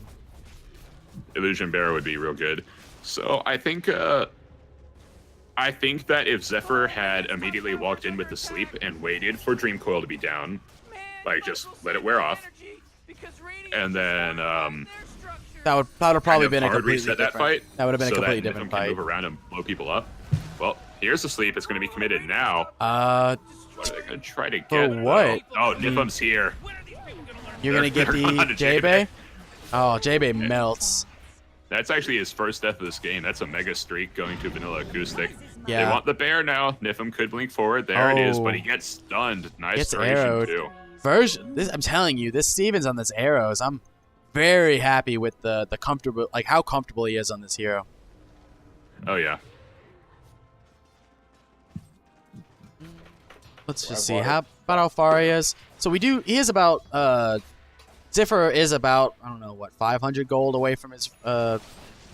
Speaker 2: Illusion bear would be real good. So I think that if Zephyr had immediately walked in with the sleep and waited for Dream Coil to be down, like just let it wear off, and then
Speaker 1: That would have probably
Speaker 2: kind of
Speaker 1: been a
Speaker 2: hard
Speaker 1: completely
Speaker 2: reset
Speaker 1: different.
Speaker 2: that fight.
Speaker 1: That would have been
Speaker 2: so
Speaker 1: a completely
Speaker 2: that
Speaker 1: different
Speaker 2: Nifum can
Speaker 1: fight.
Speaker 2: move around and blow people up. Well, here's the sleep. It's going to be committed now. What are they going to try to get?
Speaker 1: For what?
Speaker 2: Oh, Nifum's here.
Speaker 1: You're gonna get
Speaker 2: They're
Speaker 1: the
Speaker 2: onto
Speaker 1: J-Bay? Oh, J-Bay melts.
Speaker 2: That's actually his first death of this game. That's a mega streak going to Vanilla Acoustic.
Speaker 1: Yeah.
Speaker 2: They want the bear now. Nifum could blink forward. There it is, but he
Speaker 1: Oh.
Speaker 2: gets stunned. Nice
Speaker 1: Gets
Speaker 2: duration
Speaker 1: arrowed.
Speaker 2: too.
Speaker 1: I'm telling you, this Stevens on this arrows. I'm very happy with the comfortable, like how comfortable he is on this hero.
Speaker 2: Oh yeah.
Speaker 1: Let's just see how far he is. So he is about Zephyr is about, I don't know what, 500 gold away from his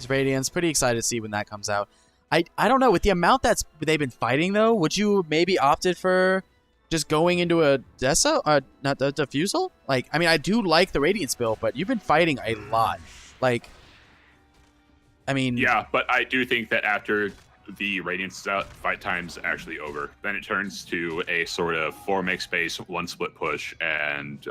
Speaker 1: Radiance. Pretty excited to see when that comes out. I don't know, with the amount they've been fighting though, would you maybe opted for just going into a not the Diffusal? Like, I mean, I do like the Radiance build, but you've been fighting a lot. Like, I mean,
Speaker 2: Yeah, but I do think that after the Radiance is out, fight time's actually over. Then it turns to a sort of 4 make space, 1 split push, and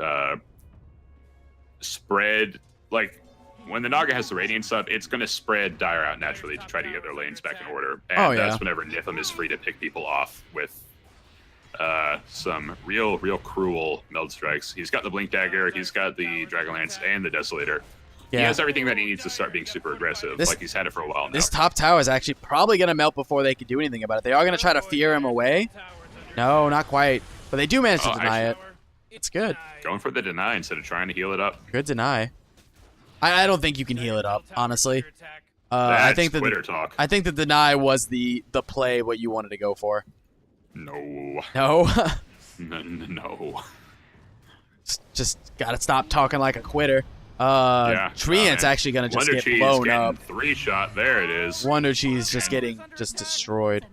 Speaker 2: spread, like, when the Naga has the Radiance up, it's going to spread Dire out naturally to try to get their lanes back in order. And
Speaker 1: Oh, yeah.
Speaker 2: that's whenever Nitham is free to pick people off with some real cruel meld strikes. He's got the Blink Dagger, he's got the Dragonlance, and the Desolator. He
Speaker 1: Yeah.
Speaker 2: has everything that he needs to start being super aggressive, like he's had it for a while now.
Speaker 1: This top tower is actually probably going to melt before they can do anything about it. They are going to try to fear him away. No, not quite. But they do manage to deny it. It's good.
Speaker 2: Going for the deny instead of trying to heal it up.
Speaker 1: Good deny. I don't think you can heal it up, honestly. I think that
Speaker 2: Twitter talk.
Speaker 1: I think the deny was the play what you wanted to go for.
Speaker 2: No.
Speaker 1: No.
Speaker 2: No.
Speaker 1: Just gotta stop talking like a quitter. Treant's actually gonna just
Speaker 2: Wonder
Speaker 1: get
Speaker 2: Cheese
Speaker 1: blown
Speaker 2: getting
Speaker 1: up.
Speaker 2: 3-shot. There it is.
Speaker 1: Wonder Cheese just getting destroyed.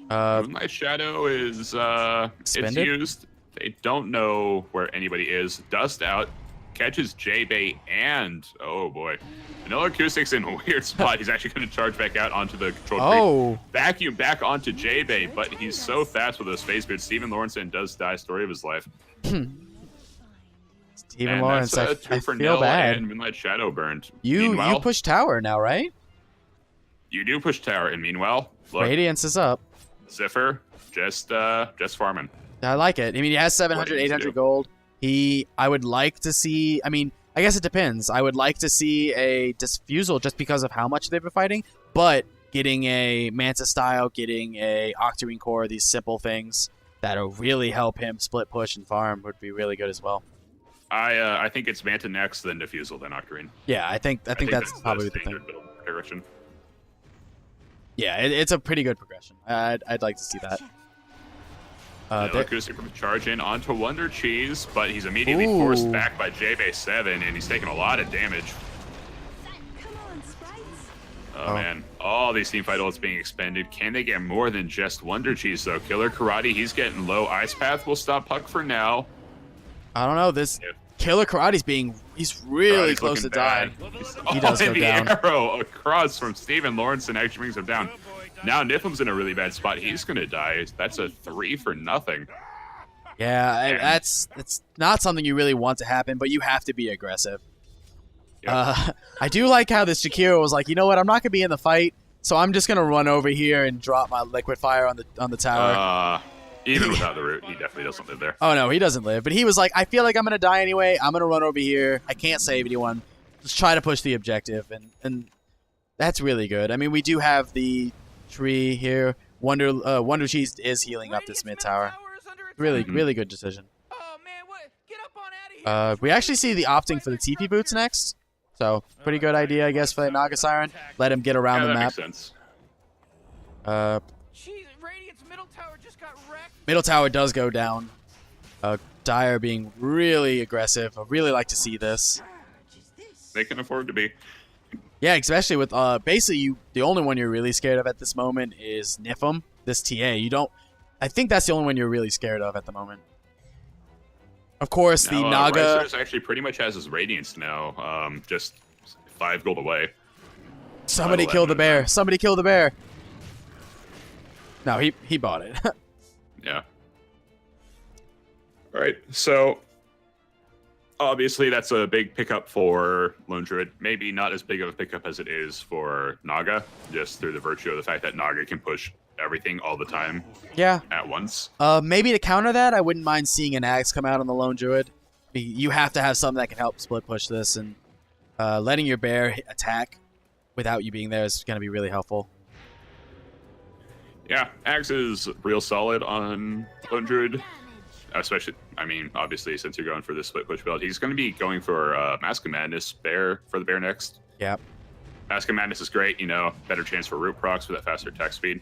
Speaker 2: My Shadow is it's
Speaker 1: Suspended?
Speaker 2: used. They don't know where anybody is. Dust out. Catches J-Bay and oh boy. Vanilla Acoustic's in a weird spot. He's actually going to charge back out onto the control creep. Vacuum back onto J-Bay, but he's so fast with those phase beards. Steven Lawrenson does die. Story of his life.
Speaker 1: Steven Lawrence, I
Speaker 2: for
Speaker 1: feel bad.
Speaker 2: And Moonlight Shadow burned.
Speaker 1: You
Speaker 2: Meanwhile,
Speaker 1: push tower now, right?
Speaker 2: You do push tower, and meanwhile, look,
Speaker 1: Radiance is up.
Speaker 2: Ziffer just farming.
Speaker 1: I like it. I mean, he has 700, 800 gold. I would like to see, I mean, I guess it depends. I would like to see a Diffusal just because of how much they've been fighting, but getting a Manta style, getting a Octarine Core, these simple things that'll really help him split push and farm would be really good as well.
Speaker 2: I think it's Manta next, then Diffusal, then Octarine.
Speaker 1: Yeah, I think that's probably the thing.
Speaker 2: standard build progression.
Speaker 1: Yeah, it's a pretty good progression. I'd like to see that.
Speaker 2: Acoustic from charge in onto Wonder Cheese, but he's immediately forced back by J-Bay 7, and he's taking a lot of damage.
Speaker 4: Come on, sprites.
Speaker 2: Oh man, all these teamfight ults being expended. Can they get more than just Wonder Cheese though? Killer Karate, he's getting low. Ice Path will stop Puck for now.
Speaker 1: I don't know. This Killer Karate's he's really close to dying. He does go
Speaker 2: the
Speaker 1: down.
Speaker 2: Arrow across from Steven Lawrenson actually brings him down. Now Niflheim's in a really bad spot. He's gonna die. That's a 3 for nothing.
Speaker 1: Yeah, that's not something you really want to happen, but you have to be aggressive.
Speaker 2: Yep.
Speaker 1: I do like how this Jakiro was like, you know what, I'm not gonna be in the fight, so I'm just gonna run over here and drop my liquid fire on the tower.
Speaker 2: Even without the root, he definitely doesn't live there.
Speaker 1: Oh no, he doesn't live. But he was like, I feel like I'm gonna die anyway. I'm gonna run over here. I can't save anyone. Let's try to push the objective, and that's really good. I mean, we do have the tree here. Wonder Cheese is healing up this mid tower. Really good decision.
Speaker 3: Oh man, what? Get up on out of here.
Speaker 1: We actually see the opting for the TP boots next. So pretty good idea, I guess, for that Naga Siren. Let him get around the
Speaker 2: that
Speaker 1: map.
Speaker 2: makes sense.
Speaker 3: Jeez, Radiant's middle tower just got wrecked.
Speaker 1: Middle tower does go down. Dire being really aggressive. I really like to see this.
Speaker 2: They can afford to be.
Speaker 1: Yeah, especially with basically the only one you're really scared of at this moment is Niflheim. This TA. I think that's the only one you're really scared of at the moment. Of course, the Naga.
Speaker 2: Ricers actually pretty much has his Radiance now. Just 5 gold away.
Speaker 1: Somebody kill the bear. Somebody kill the bear. No, he bought it.
Speaker 2: Yeah. All right, so obviously that's a big pickup for Lone Druid. Maybe not as big of a pickup as it is for Naga, just through the virtue of the fact that Naga can push everything all the time
Speaker 1: Yeah.
Speaker 2: at once.
Speaker 1: Maybe to counter that, I wouldn't mind seeing an Axe come out on the Lone Druid. You have to have something that can help split push this, and letting your bear attack without you being there is going to be really helpful.
Speaker 2: Yeah, Axe is real solid on Lone Druid. Especially, I mean, obviously, since you're going for this split push build, he's going to be going for Mask of Madness bear for the bear next.
Speaker 1: Yep.
Speaker 2: Mask of Madness is great, better chance for root procs for that faster attack speed.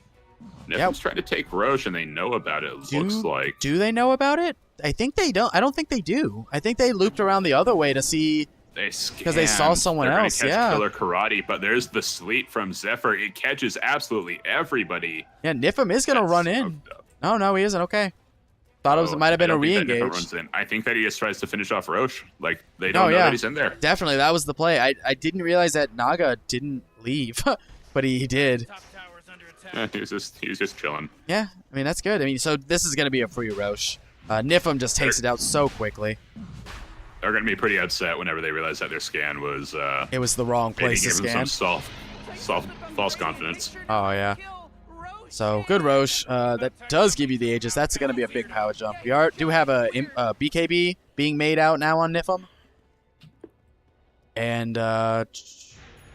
Speaker 2: Niflheim's
Speaker 1: Yep.
Speaker 2: trying to take Roche, and they know about it, looks like.
Speaker 1: Do they know about it? I think they don't. I don't think they do. I think they looped around the other way to see.
Speaker 2: Because
Speaker 1: they saw someone else, yeah.
Speaker 2: Killer Karate, but there's the sleep from Zephyr. It catches absolutely everybody.
Speaker 1: Yeah, Niflheim is going to run in. No, he isn't. Okay. Thought it might have been a re-engage.
Speaker 2: I think that he just tries to finish off Roche. Like, they don't know that he's in there.
Speaker 1: Definitely, that was the play. I didn't realize that Naga didn't leave, but he did.
Speaker 3: Top tower's under attack.
Speaker 2: Yeah, he was just chilling.
Speaker 1: Yeah, I mean, that's good. I mean, so this is going to be a free Roche. Niflheim just takes it out so quickly.
Speaker 2: are going to be pretty upset whenever they realize that their scan was.
Speaker 1: It was the wrong place to
Speaker 2: gave them
Speaker 1: scan.
Speaker 2: some false confidence.
Speaker 1: Oh, yeah. So, good Roche. That does give you the Aegis. That's going to be a big power jump. We do have a BKB being made out now on Niflheim. And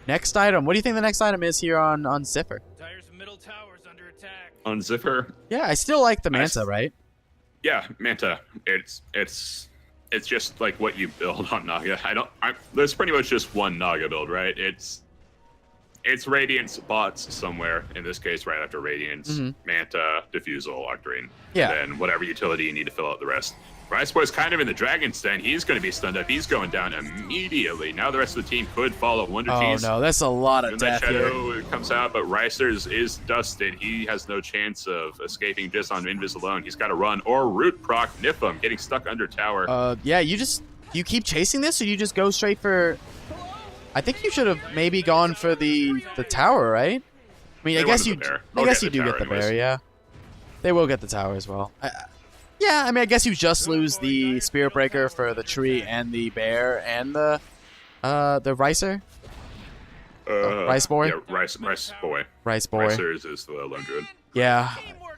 Speaker 1: next item. What do you think the next item is here on Ziffer?
Speaker 3: Dyer's middle tower's under attack.
Speaker 2: On Ziffer,
Speaker 1: Yeah, I still like the Manta, right?
Speaker 2: yeah, Manta. It's just like what you build on Naga. There's pretty much just one Naga build, right? It's Radiance bots somewhere. In this case, right after Radiance, Manta, Diffusal, Octarine.
Speaker 1: Yeah.
Speaker 2: Then whatever utility you need to fill out the rest. Rice Boy's kind of in the Dragon's Den. He's going to be stunned up. He's going down immediately. Now the rest of the team could follow Wonder
Speaker 1: Oh,
Speaker 2: Cheese.
Speaker 1: no. That's a lot of
Speaker 2: When
Speaker 1: death
Speaker 2: that
Speaker 1: here.
Speaker 2: shadow comes out, but Ricers is dusted. He has no chance of escaping just on Invis alone. He's got to run or root proc Niflheim, getting stuck under tower.
Speaker 1: Yeah, you keep chasing this, or you just go straight for... I think you should have maybe gone for the tower, right? I mean, I guess you do get the bear, yeah. They will get the tower as well. Yeah, I mean, I guess you just lose the Spirit Breaker for the tree and the bear and the Ricer. Rice Boy?
Speaker 2: Yeah, Rice Boy.
Speaker 1: Rice Boy.
Speaker 2: Ricers is the lone druid.
Speaker 1: Yeah,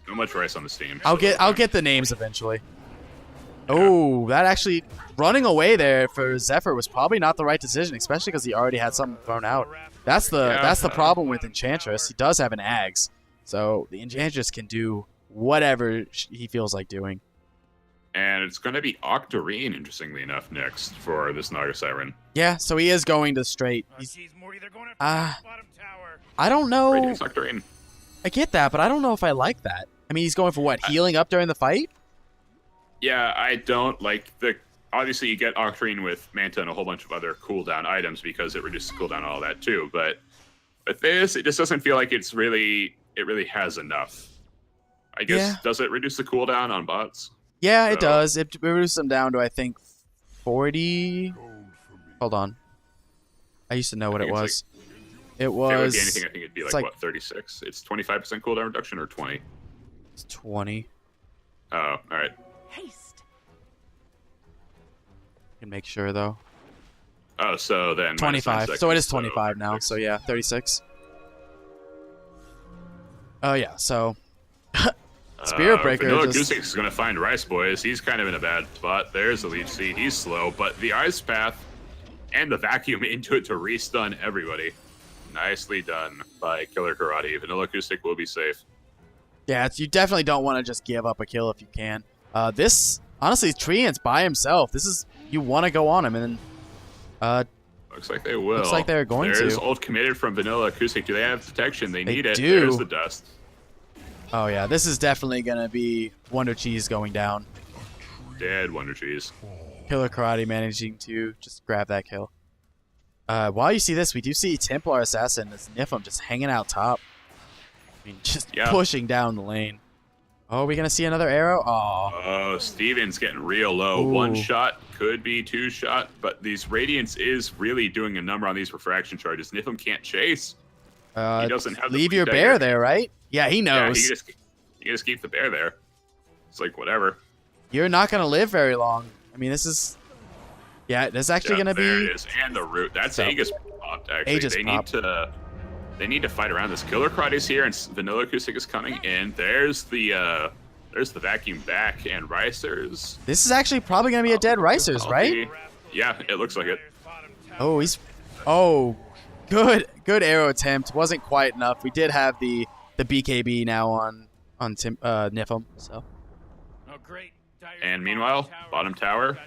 Speaker 2: Not much rice on the steam.
Speaker 1: I'll get the names eventually. Oh, that actually running away there for Zephyr was probably not the right decision, especially because he already had something thrown out. That's the problem with Enchantress. He does have an Ags, so the Enchantress can do whatever he feels like doing.
Speaker 2: And it's going to be Octarine, interestingly enough, next for this Naga Siren.
Speaker 1: Yeah, so he is going to straight.
Speaker 3: Jeez, Morty, they're going after the bottom tower.
Speaker 1: I don't know.
Speaker 2: Radiance Octarine.
Speaker 1: I get that, but I don't know if I like that. I mean, he's going for what? Healing up during the fight?
Speaker 2: Yeah, I don't like the... Obviously, you get Octarine with Manta and a whole bunch of other cooldown items because it reduces cooldown and all that too. But with this, it just doesn't feel like it really has enough. I guess, Does it reduce the cooldown on bots?
Speaker 1: Yeah, it does. It reduces them down to, I think, 40... Hold on. I used to know what it was. It was...
Speaker 2: If it would be anything, I think it'd be
Speaker 1: like
Speaker 2: what, 36? It's 25% cooldown reduction or 20?
Speaker 1: It's 20.
Speaker 2: Oh, all right.
Speaker 4: Haste.
Speaker 1: Can make sure, though.
Speaker 2: Oh, so then...
Speaker 1: 25. So it is 25 now. So, yeah, 36. Oh, yeah, so... Spirit Breaker
Speaker 2: Vanilla
Speaker 1: just...
Speaker 2: Goosix is going to find Rice Boys. He's kind of in a bad spot. There's the Leech Seed. He's slow, but the Ice Path and the Vacuum into it to restun everybody. Nicely done by Killer Karate. Vanilla Acoustic will be safe.
Speaker 1: Yeah, you definitely don't want to just give up a kill if you can. This, honestly, Treant's by himself. This is... You want to go on him, and then...
Speaker 2: Looks like they will.
Speaker 1: Looks like they're going to.
Speaker 2: There's ult committed from Vanilla Acoustic. Do they have detection? They need it.
Speaker 1: do.
Speaker 2: There's the dust.
Speaker 1: Oh, yeah, this is definitely going to be Wonder Cheese going down.
Speaker 2: Dead Wonder Cheese.
Speaker 1: Killer Karate managing to just grab that kill. While you see this, we do see Templar Assassin, this Niflheim, just hanging out top. I mean, just pushing down the lane. Oh, are we going to see another arrow?
Speaker 2: Oh, Steven's getting real low.
Speaker 1: Ooh.
Speaker 2: One shot, could be two shot, but these Radiance is really doing a number on these refraction charges. Niflheim can't chase. He doesn't have
Speaker 1: leave your bear there, right? Yeah, he knows.
Speaker 2: Yeah, you just keep the bear there. It's like, whatever.
Speaker 1: You're not going to live very long. I mean, this is... Yeah, this is actually going to be...
Speaker 2: There it is. And the root. That's Aegis popped, actually.
Speaker 1: Aegis popped.
Speaker 2: They need to fight around this. Killer Karate's here, and Vanilla Acoustic is coming in. There's the Vacuum back, and Ricers.
Speaker 1: This is actually probably going to be a dead Ricers, right?
Speaker 2: Yeah, it looks like it.
Speaker 1: Oh, he's... Oh, good arrow attempt. Wasn't quite enough. We did have the BKB now on Niflheim, so...
Speaker 3: Oh, great.
Speaker 2: And meanwhile, bottom tower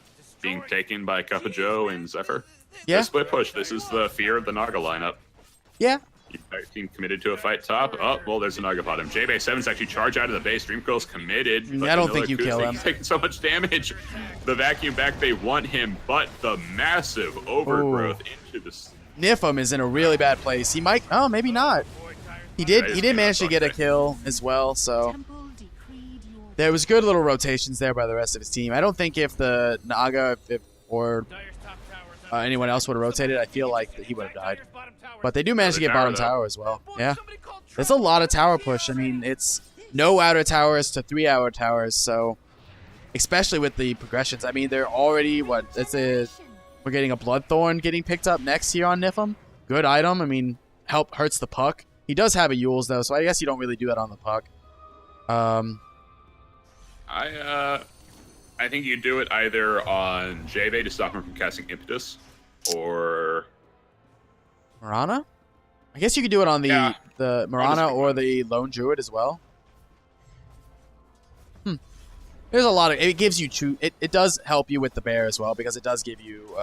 Speaker 2: being taken by Cup of Joe and Zephyr.
Speaker 1: Yeah.
Speaker 2: The split push. This is the fear of the Naga lineup.
Speaker 1: Yeah.
Speaker 2: Team committed to a fight top. Oh, well, there's a Naga bottom. JBay7's actually charge out of the base. Dreamcoil's committed.
Speaker 1: I don't think you kill him.
Speaker 2: He's taking so much damage. The Vacuum back, they want him, but the massive overgrowth into this.
Speaker 1: Niflheim is in a really bad place. He might... Oh, maybe not. He did manage to get a kill as well, so... There was good little rotations there by the rest of his team. I don't think if the Naga or anyone else would have rotated, I feel like he would have died. But they do manage to get bottom tower as well. Yeah. It's a lot of tower push. I mean, it's no outer towers to 3 outer towers, so especially with the progressions. I mean, they're already, what, we're getting a Bloodthorn getting picked up next here on Niflheim. Good item. I mean, hurts the puck. He does have a Yules, though, so I guess you don't really do that on the puck.
Speaker 2: I think you do it either on Jave to stop him from casting Impetus, or
Speaker 1: Marana? I guess you could do it on the Marana or the Lone Druid as well. There's a lot of... It gives you... It does help you with the bear as well, because it does give you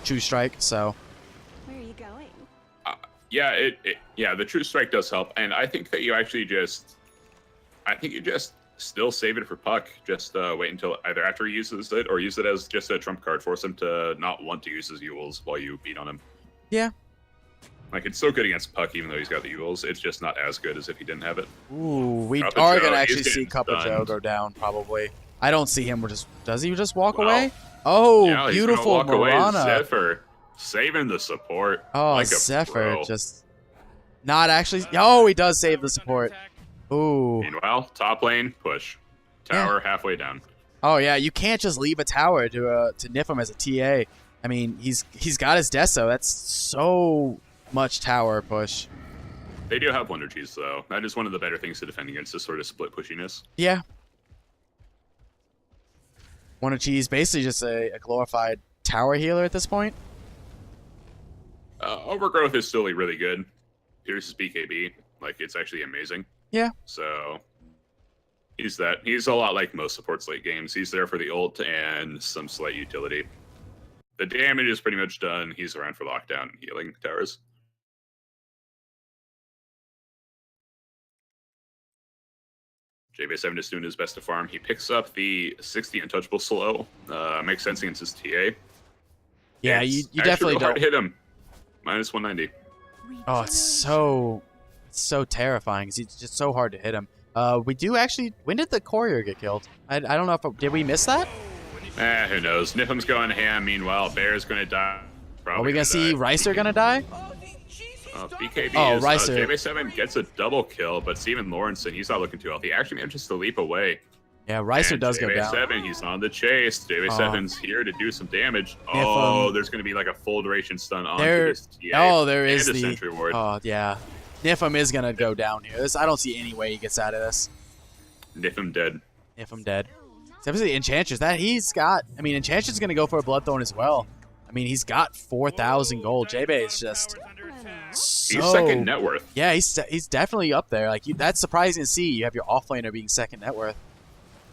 Speaker 1: True Strike, so...
Speaker 4: Where are you going?
Speaker 2: Yeah, the True Strike does help, and I think that you actually just... I think you just still save it for Puck. Just wait until either after he uses it, or use it as just a trump card. Force him to not want to use his Yules while you beat on him.
Speaker 1: Yeah.
Speaker 2: Like, it's so good against Puck, even though he's got the Yules. It's just not as good as if he didn't have it.
Speaker 1: Ooh, we
Speaker 2: Cup of
Speaker 1: are
Speaker 2: Joe,
Speaker 1: going to actually
Speaker 2: he's
Speaker 1: see
Speaker 2: getting
Speaker 1: Cup of Joe
Speaker 2: stunned.
Speaker 1: go down, probably. I don't see him. Does he just walk
Speaker 2: Well,
Speaker 1: away? Oh,
Speaker 2: Yeah, he's
Speaker 1: beautiful
Speaker 2: gonna walk away.
Speaker 1: Marana.
Speaker 2: Zephyr saving the support.
Speaker 1: Oh,
Speaker 2: like a
Speaker 1: Zephyr
Speaker 2: pro.
Speaker 1: just not actually. Oh, he does save the support. Ooh.
Speaker 2: Meanwhile, top lane push, tower halfway down.
Speaker 1: Oh yeah, you can't just leave a tower to Niflheim as a TA. I mean, he's got his Deso. That's so much tower push.
Speaker 2: They do have Wonder Cheese though. That is one of the better things to defend against this sort of split pushiness.
Speaker 1: Yeah. Wonder Cheese, basically just a glorified tower healer at this point.
Speaker 2: Overgrowth is still really good. Pierce's BKB, like, it's actually amazing.
Speaker 1: Yeah.
Speaker 2: So he's a lot like most supports late games. He's there for the ult and some slight utility. The damage is pretty much done. He's around for lockdown and healing towers. JB7 is doing his best to farm. He picks up the 60 untouchable slow. Makes sense against his TA.
Speaker 1: Yeah,
Speaker 2: It's
Speaker 1: you
Speaker 2: actually
Speaker 1: definitely
Speaker 2: real hard
Speaker 1: don't.
Speaker 2: to hit him. Minus 190.
Speaker 1: Oh, it's so terrifying. 'Cause it's just so hard to hit him. We do actually. When did the courier get killed? I don't know if did we miss that?
Speaker 2: Who knows? Niflheim's going ham. Meanwhile, Bear's going to die.
Speaker 1: Are we gonna see Ricer gonna die?
Speaker 2: BKB
Speaker 1: Oh,
Speaker 2: is,
Speaker 1: Ricer.
Speaker 2: JB7 gets a double kill, but Steven Lawrenson, he's not looking too healthy. He actually manages to leap away.
Speaker 1: Yeah, Ricer
Speaker 2: And
Speaker 1: does go down.
Speaker 2: JB7, he's on the chase. JB7's here to do some damage. There's going to be like a full duration stun onto this TA.
Speaker 1: Oh, there is
Speaker 2: and a
Speaker 1: the.
Speaker 2: sentry ward.
Speaker 1: Oh, yeah. Niflheim is gonna go down here. I don't see any way he gets out of this.
Speaker 2: Niflheim dead.
Speaker 1: Niflheim dead. Obviously, Enchantress. He's got. I mean, Enchantress is gonna go for a Bloodthorn as well. I mean, he's got 4,000 gold. JB is just so.
Speaker 2: He's second net worth.
Speaker 1: Yeah, he's definitely up there. Like that's surprising to see. You have your offlaner being second net worth.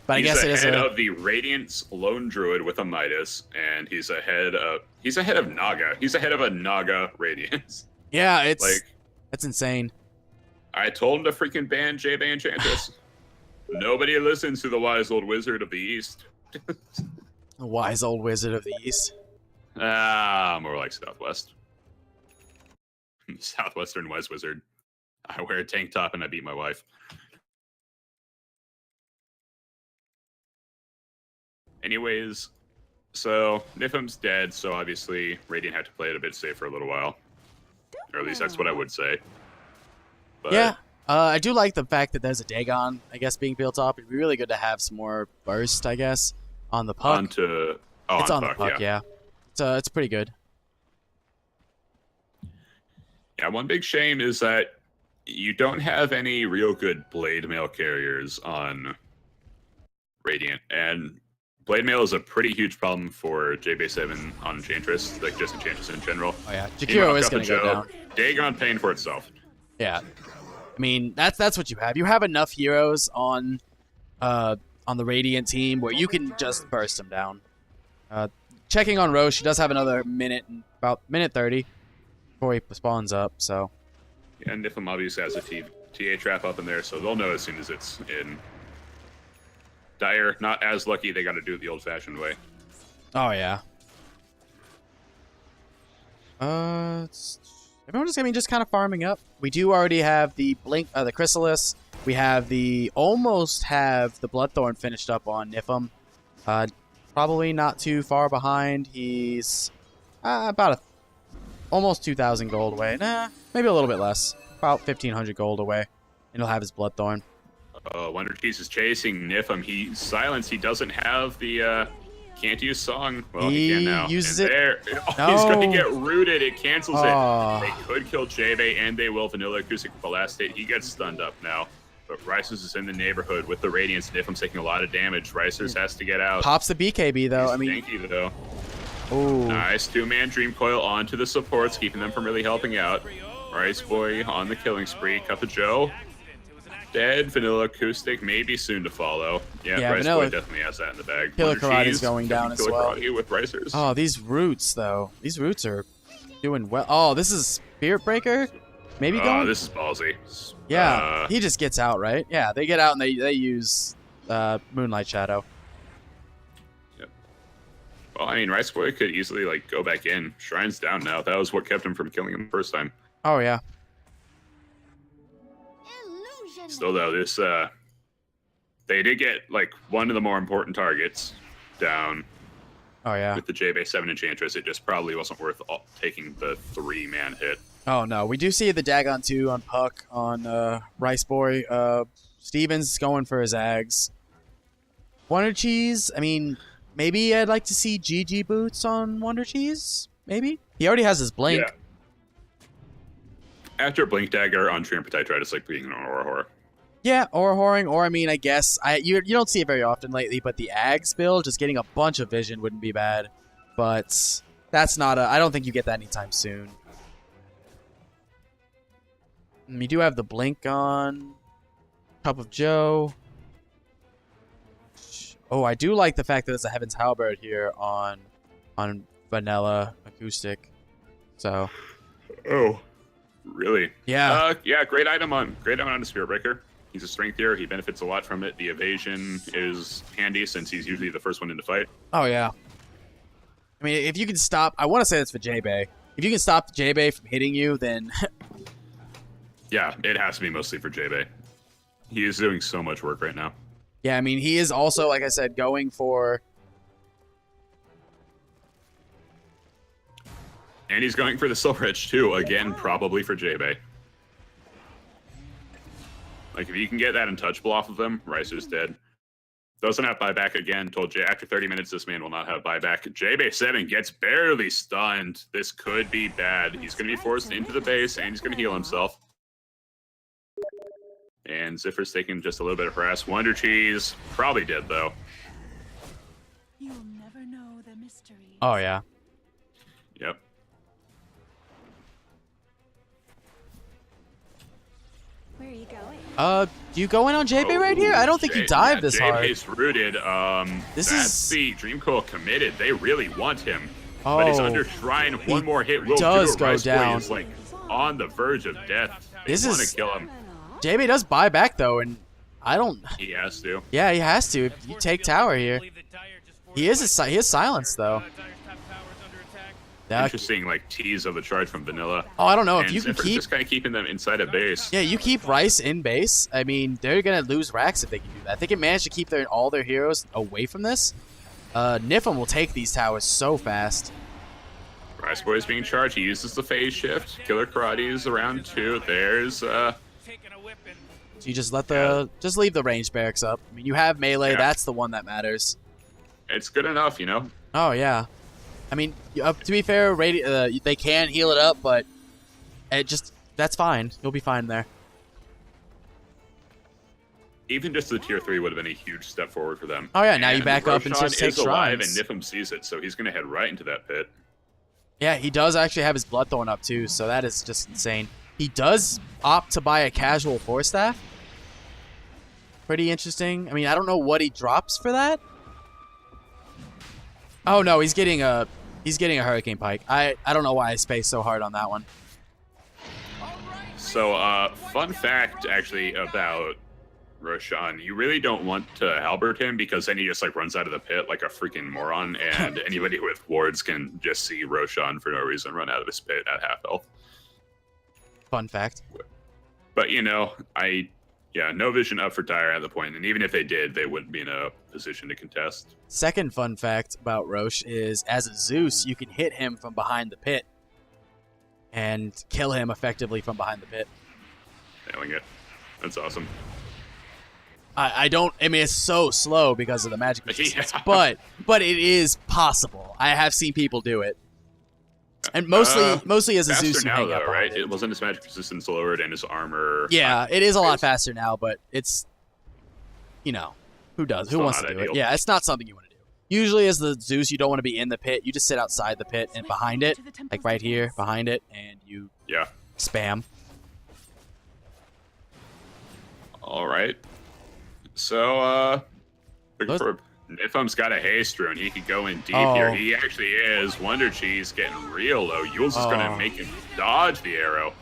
Speaker 1: But
Speaker 2: He's
Speaker 1: I guess it is
Speaker 2: ahead of the Radiant's Lone Druid with a Midas, and he's ahead of Naga. He's ahead of a Naga Radiance.
Speaker 1: Yeah, it's
Speaker 2: Like,
Speaker 1: that's insane.
Speaker 2: I told him to freaking ban JB Enchantress. Nobody listens to the wise old wizard of the East.
Speaker 1: The wise old wizard of the East.
Speaker 2: More like Southwest. Southwestern West Wizard. I wear a tank top and I beat my wife. Anyways, so Niflheim's dead, so obviously Radiant had to play it a bit safe for a little while. Or at least that's what I would say. But
Speaker 1: Yeah, I do like the fact that there's a Dagon, I guess, being built up. It'd be really good to have some more burst, I guess, on the puck. It's on the puck, yeah. So it's pretty good.
Speaker 2: Yeah, one big shame is that you don't have any real good blade mail carriers on Radiant, and blade mail is a pretty huge problem for JB7 on Enchantress, like just Enchantress in general.
Speaker 1: Oh yeah,
Speaker 2: Meanwhile,
Speaker 1: Jakiro is
Speaker 2: Cup
Speaker 1: going
Speaker 2: of
Speaker 1: to go
Speaker 2: Joe,
Speaker 1: down.
Speaker 2: Dagon paying for itself.
Speaker 1: Yeah, I mean that's what you have. You have enough heroes on the Radiant team where you can just burst them down. Checking on Rose, she does have another minute, about minute 30 before he spawns up. So
Speaker 2: Yeah, and Niflheim obviously has a TA trap up in there, so they'll know as soon as it's in. Dire, not as lucky. They got to do it the old-fashioned way.
Speaker 1: oh yeah. Everyone just kind of farming up. We do already have the the Chrysalis. We have almost have the Bloodthorn finished up on Niflheim. Probably not too far behind. He's about almost 2,000 gold away. Nah, maybe a little bit less. About 1,500 gold away, and he'll have his Bloodthorn.
Speaker 2: Wonder Cheese is chasing Nifum. He's silenced. He doesn't have the can't use song. Well, he can now.
Speaker 1: Uses
Speaker 2: and
Speaker 1: it.
Speaker 2: there,
Speaker 1: No.
Speaker 2: he's going to get rooted. It cancels
Speaker 1: Oh.
Speaker 2: it. They could kill J-Bay, and they will. Vanilla Acoustic with the last hit. He gets stunned up now. But Ricers is in the neighborhood with the Radiance. Nifum's taking a lot of damage. Ricers has to get out.
Speaker 1: Pops the BKB though. I mean,
Speaker 2: Stinky though.
Speaker 1: ooh.
Speaker 2: Nice two-man Dream Coil onto the supports, keeping them from really helping out. Rice Boy on the killing spree. Cut the Joe. Dead. Vanilla Acoustic maybe soon to follow. Yeah, Rice
Speaker 1: Vanilla.
Speaker 2: Boy definitely has that in the bag.
Speaker 1: Killer
Speaker 2: Wonder
Speaker 1: Karate is
Speaker 2: Cheese,
Speaker 1: going down as
Speaker 2: Killer
Speaker 1: well.
Speaker 2: Karate with Ricers.
Speaker 1: Oh, these roots though. These roots are doing well. Oh, this is Spirit Breaker. Maybe going.
Speaker 2: This is ballsy.
Speaker 1: Yeah, he just gets out, right? Yeah, they get out and they use Moonlight Shadow.
Speaker 2: Well, I mean, Rice Boy could easily like go back in. Shrine's down now. That was what kept him from killing him the first time.
Speaker 1: Oh yeah.
Speaker 4: Illusion.
Speaker 2: Still though, this they did get like one of the more important targets down
Speaker 1: Oh yeah.
Speaker 2: with the J-Bay 7 Enchantress. It just probably wasn't worth taking the 3-man hit.
Speaker 1: Oh no, we do see the Dagon 2 on Puck on Rice Boy. Stevens going for his Ags. Wonder Cheese. I mean, maybe I'd like to see GG boots on Wonder Cheese. Maybe he already has his blink.
Speaker 2: Yeah. After Blink Dagger on Triumph, try just like being an Aurora Horror.
Speaker 1: Yeah, or whoring, or I mean, I guess you don't see it very often lately, but the Ags build, just getting a bunch of vision wouldn't be bad. But that's not I don't think you get that anytime soon. You do have the blink on Cup of Joe. Oh, I do like the fact that there's a Heaven's Halberd here on Vanilla Acoustic. So.
Speaker 2: Oh, really?
Speaker 1: Yeah.
Speaker 2: Yeah. Great item on the Spirit Breaker. He's a strength here. He benefits a lot from it. The evasion is handy since he's usually the first one in the fight.
Speaker 1: Oh yeah. I mean, if you can stop, I want to say that's for J-Bay. If you can stop J-Bay from hitting you, then.
Speaker 2: Yeah, it has to be mostly for J-Bay. He is doing so much work right now.
Speaker 1: Yeah, I mean, he is also, like I said, going for...
Speaker 2: And he's going for the Silver Edge, too. Again, probably for J-Bay. Like, if you can get that untouchable off of him, Ricer's dead. Doesn't have buyback again. Told Jay after 30 minutes, this man will not have buyback. J-Bay 7 gets barely stunned. This could be bad. He's going to be forced into the base, and he's going to heal himself. And Ziffer's taking just a little bit of harass. Wonder Cheese, probably dead, though.
Speaker 4: You'll never know the mystery.
Speaker 1: Oh, yeah.
Speaker 2: Yep.
Speaker 4: Where are you going?
Speaker 1: Do you go in on J-Bay right here? I don't think you dive this hard.
Speaker 2: J-Bay's rooted.
Speaker 1: This
Speaker 2: That's
Speaker 1: is...
Speaker 2: the Dream Coil committed. They really want him. But he's
Speaker 1: Oh,
Speaker 2: under Shrine. One more hit will
Speaker 1: does
Speaker 2: do it.
Speaker 1: go
Speaker 2: Rice Boy
Speaker 1: down.
Speaker 2: is like on the verge of death. They
Speaker 1: This
Speaker 2: want
Speaker 1: is-
Speaker 2: to kill him.
Speaker 1: J-Bay does buy back, though, and I don't...
Speaker 2: He has to.
Speaker 1: Yeah, he has to. If you take tower here. He is silenced, though.
Speaker 2: Interesting, like, tease of the charge from Vanilla.
Speaker 1: Oh, I don't know.
Speaker 2: And
Speaker 1: If you can
Speaker 2: Ziffer's
Speaker 1: keep...
Speaker 2: just kind of keeping them inside a base.
Speaker 1: Yeah, you keep Rice in base. I mean, they're going to lose racks if they can do that. They can manage to keep all their heroes away from this. Nifum will take these towers so fast.
Speaker 2: Rice Boy is being charged. He uses the phase shift. Killer Karate is around 2. There's,
Speaker 1: So you just let just leave the range barracks up. I mean, you have melee.
Speaker 2: Yeah.
Speaker 1: That's the one that matters.
Speaker 2: it's good enough, you know?
Speaker 1: Oh, yeah. I mean, to be fair, they can heal it up, but that's fine. You'll be fine there.
Speaker 2: Even just the tier 3 would have been a huge step forward for them.
Speaker 1: Oh, yeah, now you
Speaker 2: And
Speaker 1: back up and
Speaker 2: Roshan
Speaker 1: just take
Speaker 2: is alive, and
Speaker 1: shrines.
Speaker 2: Nifum sees it, so he's going to head right into that pit.
Speaker 1: Yeah, he does actually have his Bloodthorn up, too, so that is just insane. He does opt to buy a casual Force Staff. Pretty interesting. I mean, I don't know what he drops for that. Oh, no, he's getting a Hurricane Pike. I don't know why I spaced so hard on that one.
Speaker 2: So, fun fact, actually, about Roshan. You really don't want to halberd him because then he just, like, runs out of the pit like a freaking moron, and anybody with wards can just see Roshan for no reason run out of his pit at half health.
Speaker 1: Fun fact.
Speaker 2: But, you know, no vision up for Dire at the point, and even if they did, they wouldn't be in a position to contest.
Speaker 1: Second fun fact about Roche is, as a Zeus, you can hit him from behind the pit and kill him effectively from behind the pit.
Speaker 2: Nailing it. That's awesome.
Speaker 1: I don't. I mean, it's so slow because of the magic resistance,
Speaker 2: Yeah.
Speaker 1: but it is possible. I have seen people do it, and mostly as a
Speaker 2: faster
Speaker 1: Zeus you
Speaker 2: now,
Speaker 1: hang
Speaker 2: though,
Speaker 1: up
Speaker 2: right?
Speaker 1: on
Speaker 2: It wasn't his magic resistance lowered and his armor.
Speaker 1: Yeah, it is a lot faster now, but it's, who does? Who
Speaker 2: Still
Speaker 1: wants
Speaker 2: not
Speaker 1: to do
Speaker 2: ideal.
Speaker 1: it? Yeah, it's not something you want to do. Usually, as the Zeus, you don't want to be in the pit. You just sit outside the pit and behind it, like right here, behind it, and you
Speaker 2: Yeah.
Speaker 1: spam.
Speaker 2: All right. So, looking
Speaker 1: Those-
Speaker 2: for Nifum's got a haste rune. He could go in deep
Speaker 1: Oh.
Speaker 2: here. He actually is. Wonder Cheese getting real low. Yules is going to make him dodge the arrow.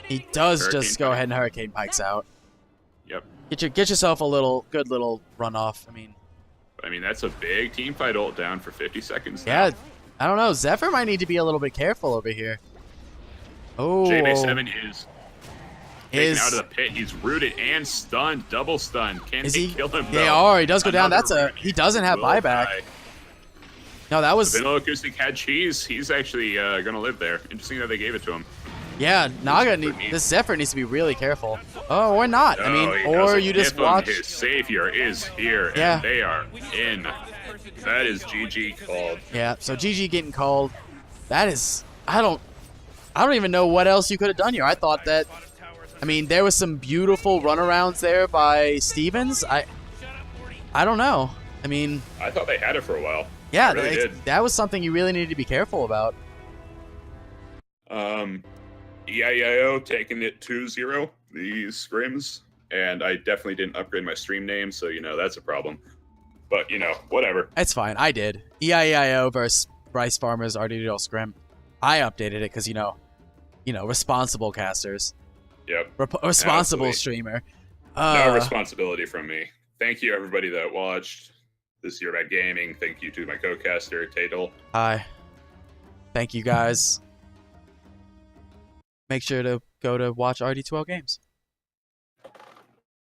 Speaker 1: He does
Speaker 2: Hurricane
Speaker 1: just go
Speaker 2: Pike.
Speaker 1: ahead and Hurricane Pikes out.
Speaker 2: Yep.
Speaker 1: Get yourself a good little runoff.
Speaker 2: I mean, that's a big team fight ult down for 50 seconds now.
Speaker 1: Yeah, I don't know. Zephyr might need to be a little bit careful over here. Oh,
Speaker 2: JB7 is taken
Speaker 1: is
Speaker 2: out of the pit. He's rooted and stunned, double stunned. Can
Speaker 1: is
Speaker 2: they
Speaker 1: he?
Speaker 2: kill him?
Speaker 1: They
Speaker 2: though?
Speaker 1: are. He does go down.
Speaker 2: Another
Speaker 1: He doesn't have
Speaker 2: will
Speaker 1: buyback.
Speaker 2: die.
Speaker 1: No, that was
Speaker 2: Vanilla Acoustic had cheese. He's actually going to live there. Interesting that they gave it to him.
Speaker 1: yeah. This Zephyr needs to be really careful. Oh, or not. I mean,
Speaker 2: No, he
Speaker 1: or
Speaker 2: doesn't.
Speaker 1: you just
Speaker 2: Nifum,
Speaker 1: watch.
Speaker 2: His savior is here,
Speaker 1: Yeah.
Speaker 2: and they are in. That is GG called.
Speaker 1: Yeah. So GG getting called. That is. I don't even know what else you could have done here. I thought that. I mean, there was some beautiful runarounds there by Stevens. I don't know. I mean,
Speaker 2: I thought they had it for a while.
Speaker 1: yeah,
Speaker 2: I really did.
Speaker 1: that was something you really needed to be careful about.
Speaker 2: EIEO taking it 2-0, these scrims, and I definitely didn't upgrade my stream name, so, that's a problem. But, whatever.
Speaker 1: It's fine. I did. EIEIO versus Bryce Farmer's RD2L scrim. I updated it because, responsible casters.
Speaker 2: Yep.
Speaker 1: Responsible
Speaker 2: Absolutely.
Speaker 1: streamer.
Speaker 2: No responsibility from me. Thank you, everybody that watched this year about gaming. Thank you to my co-caster, Tatel.
Speaker 1: Hi. Thank you, guys. Make sure to go to watch RD2L games.